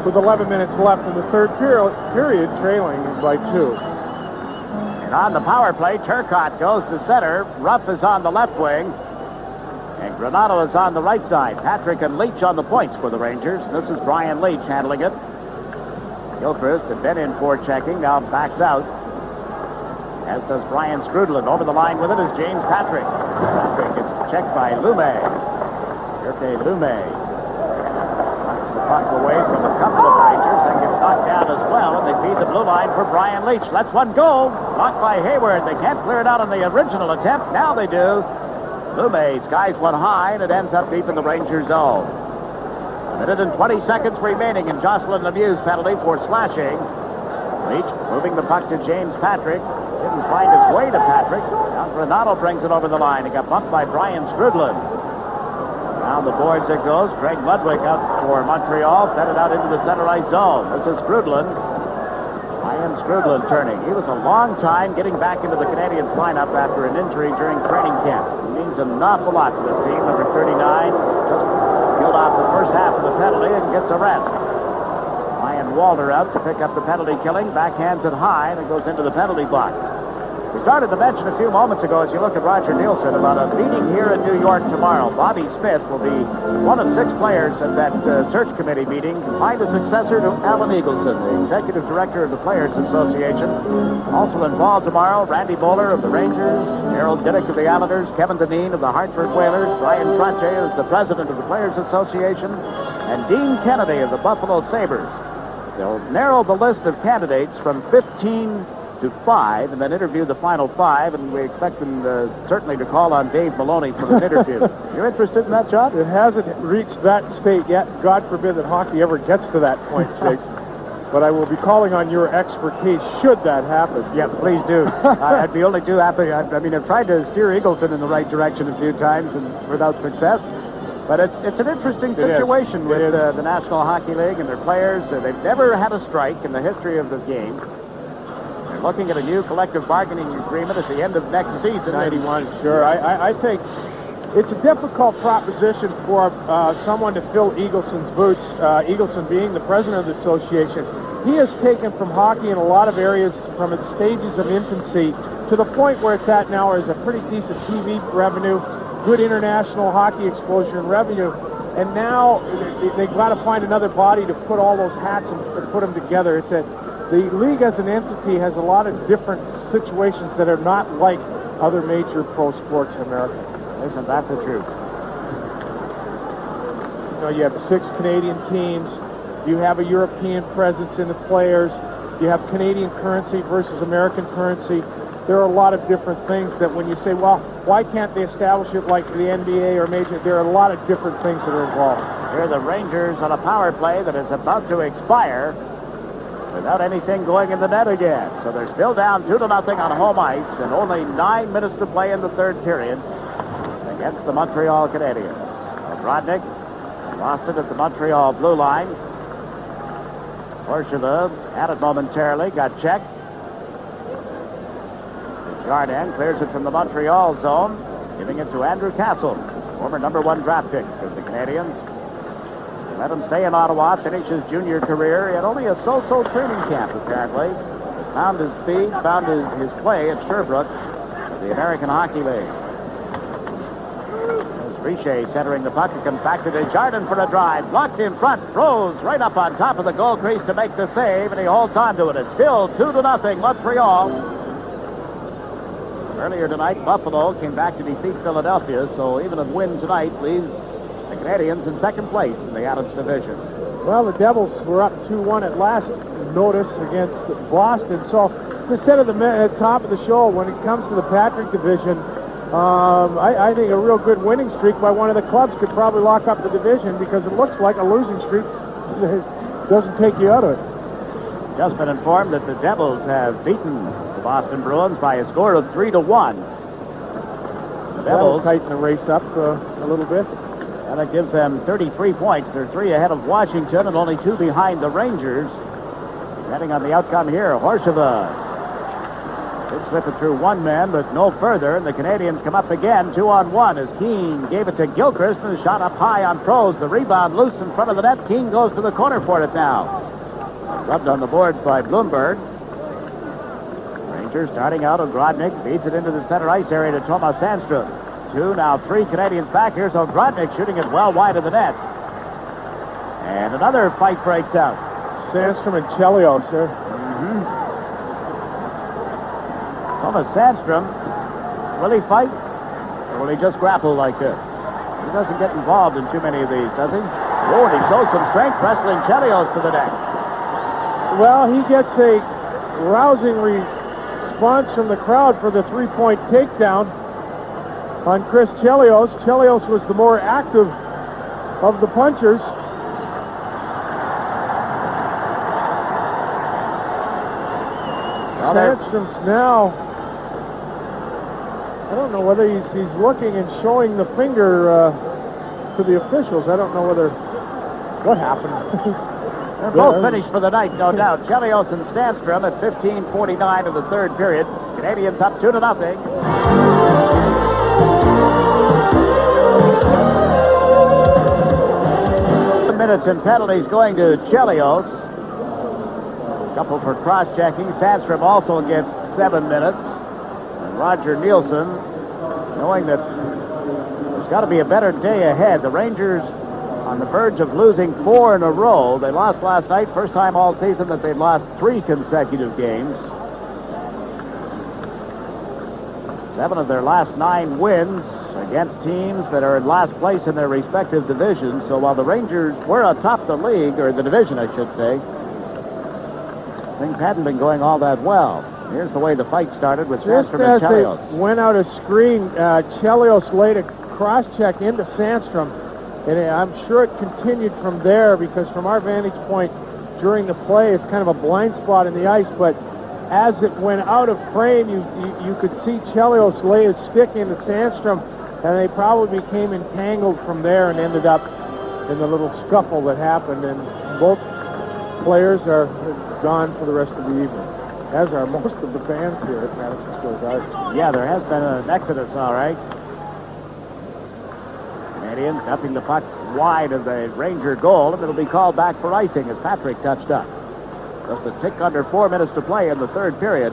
with 11 minutes left in the third period, trailing by 2. And on the power play, Turcotte goes to center. Ruff is on the left wing. And Granato is on the right side. Patrick and Leach on the points for the Rangers. This is Brian Leach handling it. Gilchrist had been in for checking, now backs out. As does Brian Strudlin. Over the line with it is James Patrick. Patrick gets checked by Lume. Hervé Lume knocks the puck away from a couple of Rangers and gets knocked down as well. And they feed the blue line for Brian Leach. Lets one go. Blocked by Hayward. They can't clear it out on the original attempt. Now they do. Lume skies one high, and it ends up deep in the Ranger zone. A minute and 20 seconds remaining in Jocelyn Lemieux's penalty for slashing. Leach moving the puck to James Patrick. Didn't find his way to Patrick. Now Granato brings it over the line. He got bumped by Brian Strudlin. Down the boards it goes. Craig Ludwig out for Montreal. Fed it out into the center ice zone. This is Strudlin. Brian Strudlin turning. He was a long time getting back into the Canadiens lineup after an injury during training camp. It means an awful lot to the team. Number 39 just killed off the first half of the penalty and gets a rest. Ryan Walter out to pick up the penalty killing. Backhands it high and it goes into the penalty box. We started to mention a few moments ago, as you look at Roger Nielsen, about a meeting here in New York tomorrow. Bobby Smith will be one of 6 players at that search committee meeting to find a successor to Alan Eagleson, the executive director of the Players Association. Also involved tomorrow, Randy Bowler of the Rangers, Gerald Diddick of the Islanders, Kevin Dineen of the Hartford Whalers, Brian Franche is the president of the Players Association, and Dean Kennedy of the Buffalo Sabres. They'll narrow the list of candidates from 15 to 5, and then interview the final 5, and we expect them certainly to call on Dave Maloney for an interview. You're interested in that, John? It hasn't reached that state yet. God forbid that hockey ever gets to that point, Jake. But I will be calling on your expertise should that happen. Yeah, please do. I'd be only too happy. I mean, I've tried to steer Eagleson in the right direction a few times and without success. But it's an interesting situation with the National Hockey League and their players. They've never had a strike in the history of the game. They're looking at a new collective bargaining agreement at the end of next season. 91, sure. I think it's a difficult proposition for someone to fill Eagleson's boots. Eagleson being the president of the association. He has taken from hockey in a lot of areas from its stages of infancy to the point where it's at now is a pretty decent TV revenue, good international hockey exposure and revenue. And now they've got to find another body to put all those hats and put them together. The league as an entity has a lot of different situations that are not like other major pro sports in America. Isn't that the truth? You know, you have 6 Canadian teams. You have a European presence in the players. You have Canadian currency versus American currency. There are a lot of different things that when you say, well, why can't they establish it like the NBA or major? There are a lot of different things that are involved. Here are the Rangers on a power play that is about to expire without anything going in the net again. So they're still down 2-0 on home ice and only 9 minutes to play in the third period against the Montreal Canadiens. Rodnick lost it at the Montreal blue line. Orshula had it momentarily, got checked. Jardin clears it from the Montreal zone, giving it to Andrew Castle, former number 1 draft pick of the Canadiens. Let him stay in Ottawa, finish his junior career. He had only a so-so training camp, apparently. Found his speed, found his play at Sherbrooke, the American Hockey League. There's Richer centering the puck. It comes back to Desjardins for a drive. Blocked in front. Rose right up on top of the goal crease to make the save, and he holds on to it. It's still 2-0, Montreal. Earlier tonight, Buffalo came back to defeat Philadelphia, so even a win tonight leaves the Canadiens in second place in the Adams division. Well, the Devils were up 2-1 at last notice against Boston. So, instead of the top of the show, when it comes to the Patrick division, I think a real good winning streak by one of the clubs could probably lock up the division because it looks like a losing streak doesn't take you out of it. Just been informed that the Devils have beaten the Boston Bruins by a score of 3-1. The Devils tighten the race up a little bit. And that gives them 33 points. They're 3 ahead of Washington and only 2 behind the Rangers. Depending on the outcome here, Horseva did slip it through one man, but no further. And the Canadians come up again, 2-on-1, as Keane gave it to Gilchrist, and the shot up high on Prose. The rebound loose in front of the net. Keane goes to the corner for it now. Rubbed on the boards by Bloomberg. Rangers starting out. Ogrodnik feeds it into the center ice area to Thomas Sandstrom. 2, now 3 Canadians back. Here's Ogrodnik shooting it well wide of the net. And another fight breaks out. Sandstrom and Chelios, sir. Thomas Sandstrom, will he fight? Or will he just grapple like this? He doesn't get involved in too many of these, does he? Oh, and he shows some strength wrestling Chelios to the net. Well, he gets a rousing response from the crowd for the three-point takedown on Chris Chelios. Chelios was the more active of the punchers. Sandstrom's now, I don't know whether he's looking and showing the finger to the officials. I don't know what happened. They're both finished for the night, no doubt. Chelios and Sandstrom at 15:49 of the third period. Canadians up 2-0. Minutes and penalties going to Chelios. Couple for cross-checking. Sandstrom also gets 7 minutes. And Roger Nielsen, knowing that there's got to be a better day ahead. The Rangers on the verge of losing 4 in a row. They lost last night. First time all season that they've lost 3 consecutive games. 7 of their last 9 wins against teams that are in last place in their respective divisions. So while the Rangers were atop the league, or the division, I should say, things hadn't been going all that well. Here's the way the fight started with Sandstrom and Chelios. Just as they went out a screen, Chelios laid a cross-check into Sandstrom, and I'm sure it continued from there, because from our vantage point during the play, it's kind of a blind spot in the ice, but as it went out of frame, you could see Chelios lay his stick into Sandstrom, and they probably became entangled from there and ended up in the little scuffle that happened, and both players are gone for the rest of the evening, as are most of the fans here at Madison Square Garden. Yeah, there has been an exodus, all right. Canadians dumping the puck wide of the Ranger goal, and it'll be called back for icing as Patrick touched up. Just a tick under 4 minutes to play in the third period.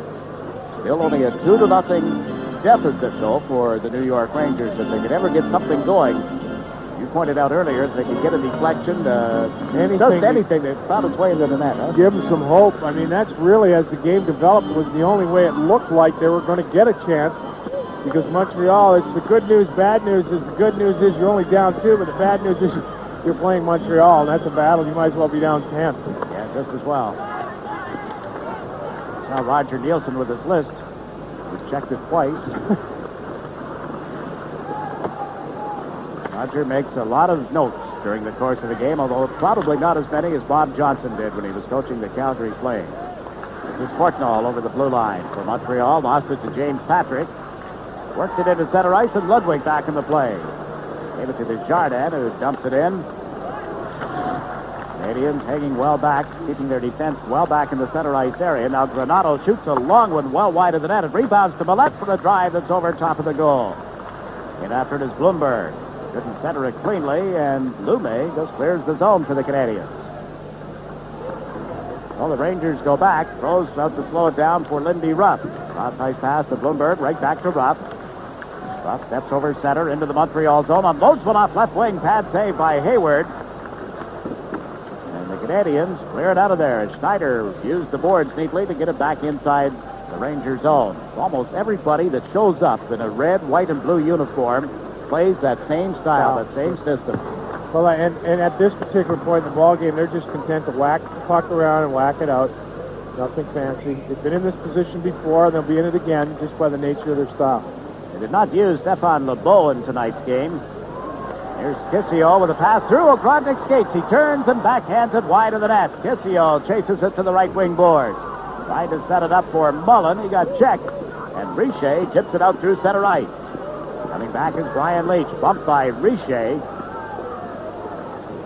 Still only a 2-0 deficit, though, for the New York Rangers. If they could ever get something going, you pointed out earlier, if they could get a deflection, anything that found its way into the net. Huh? Give them some hope. I mean, that's really, as the game developed, was the only way it looked like they were going to get a chance. Because Montreal, it's the good news, bad news is the good news is you're only down 2, but the bad news is you're playing Montreal, and that's a battle. You might as well be down 10. Yeah, just as well. Now Roger Nielsen with his list. He's checked it twice. Roger makes a lot of notes during the course of the game, although probably not as many as Bob Johnson did when he was coaching the Calgary Flames. This is Fortnall over the blue line for Montreal. Lost it to James Patrick. Worked it into center ice, and Ludwig back in the play. Gave it to Desjardins, who dumps it in. Canadians hanging well back, keeping their defense well back in the center ice area. Now Granato shoots a long one well wide of the net. It rebounds to Millette for the drive that's over top of the goal. And after it is Bloomberg. Couldn't center it cleanly, and Lume just clears the zone for the Canadians. Well, the Rangers go back. Throws out to slow it down for Lindy Ruff. Cross-ice pass to Bloomberg, right back to Ruff. Ruff steps over center into the Montreal zone. Unloads one off left wing. Pad save by Hayward. And the Canadians clear it out of there. Schneider used the boards neatly to get it back inside the Ranger zone. Almost everybody that shows up in a red, white, and blue uniform plays that same style, that same system. Well, and at this particular point in the ballgame, they're just content to whack the puck around and whack it out. Nothing fancy. They've been in this position before, and they'll be in it again just by the nature of their style. They did not use Stefan LeBeau in tonight's game. Here's Kissio with a pass through Ogrodnik skates. He turns and backhands it wide of the net. Kissio chases it to the right wing board. Tried to set it up for Mullen. He got checked. And Richer tips it out through center ice. Coming back is Brian Leach. Bumped by Richer.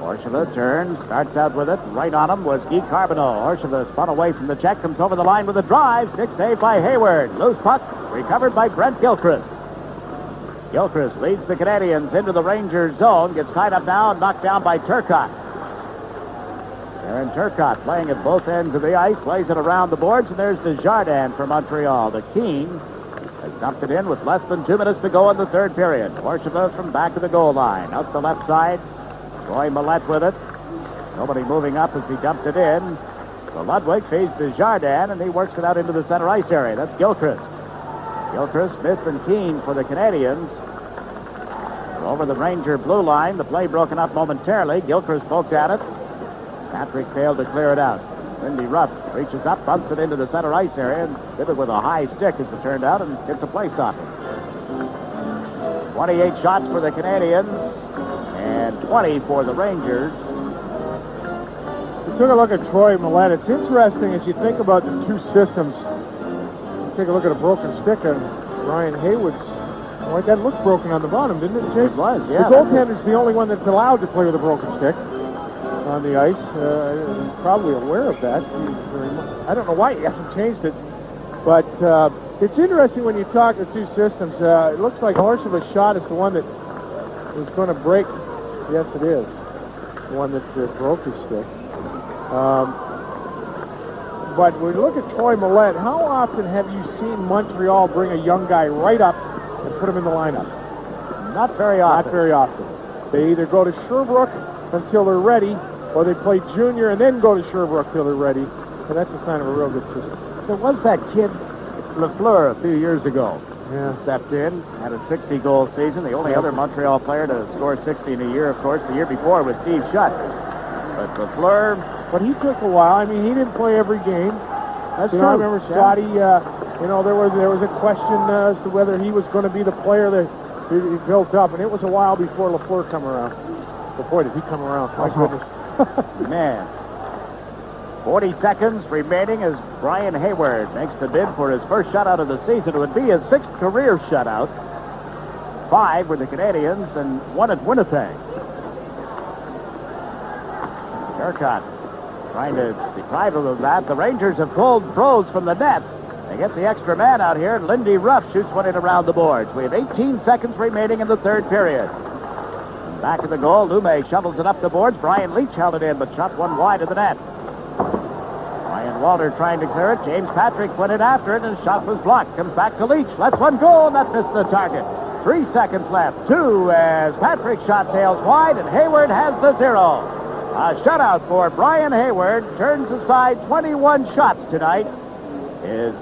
Orshula turns, starts out with it. Right on him was Guy Carbonneau. Orshula spun away from the check, comes over the line with a drive. Stick save by Hayward. Loose puck, recovered by Brent Gilchrist. Gilchrist leads the Canadians into the Rangers zone. Gets tied up now and knocked down by Turcotte. Aaron Turcotte playing at both ends of the ice. Plays it around the boards, and there's Desjardins for Montreal. The Keene has dumped it in with less than 2 minutes to go in the third period. Orshula from back of the goal line. Out the left side. Troy Millette with it. Nobody moving up as he dumped it in. So Ludwig feeds Desjardins, and he works it out into the center ice area. That's Gilchrist. Gilchrist, Smith, and Keene for the Canadians. Over the Ranger blue line. The play broken up momentarily. Gilchrist poked at it. Patrick failed to clear it out. Lindy Ruff reaches up, bumps it into the center ice area, and did it with a high stick, as it turned out, and gets a play stopper. 28 shots for the Canadians, and 20 for the Rangers. We took a look at Troy Millette. It's interesting as you think about the two systems. Take a look at a broken stick on Ryan Haywood's. Well, that looked broken on the bottom, didn't it, Jake? It was, yeah. The goaltender's the only one that's allowed to play with a broken stick on the ice. He's probably aware of that. I don't know why he hasn't changed it. But it's interesting when you talk the two systems. It looks like Orshula's shot is the one that is going to break. Yes, it is. The one that broke his stick. But when you look at Troy Millette, how often have you seen Montreal bring a young guy right up and put him in the lineup? Not very often. Not very often. They either go to Sherbrooke until they're ready, or they play junior and then go to Sherbrooke till they're ready. And that's a sign of a real good system. There was that kid, Lafleur, a few years ago. Yeah. Stepped in, had a 60-goal season. The only other Montreal player to score 60 in a year, of course, the year before was Steve Shutt. But Lafleur... But he took a while. I mean, he didn't play every game. That's true. I remember Scotty, there was a question as to whether he was going to be the player that he built up, and it was a while before Lafleur come around. But boy, did he come around. My goodness. Man. 40 seconds remaining as Brian Hayward makes the bid for his first shutout of the season. It would be his 6th career shutout. 5 with the Canadians and 1 at Winnipeg. Turcotte trying to deprive him of that. The Rangers have pulled Froze from the net. They get the extra man out here, and Lindy Ruff shoots one in around the boards. We have 18 seconds remaining in the third period. And back of the goal, Lume shovels it up the boards. Brian Leach held it in, but shot one wide of the net. Ryan Walter trying to clear it. James Patrick went in after it, and his shot was blocked. Comes back to Leach. Lets one go, and that missed the target. 3 seconds left. 2 as Patrick's shot sails wide, and Hayward has the 0. A shutout for Brian Hayward. Turns aside 21 shots tonight. His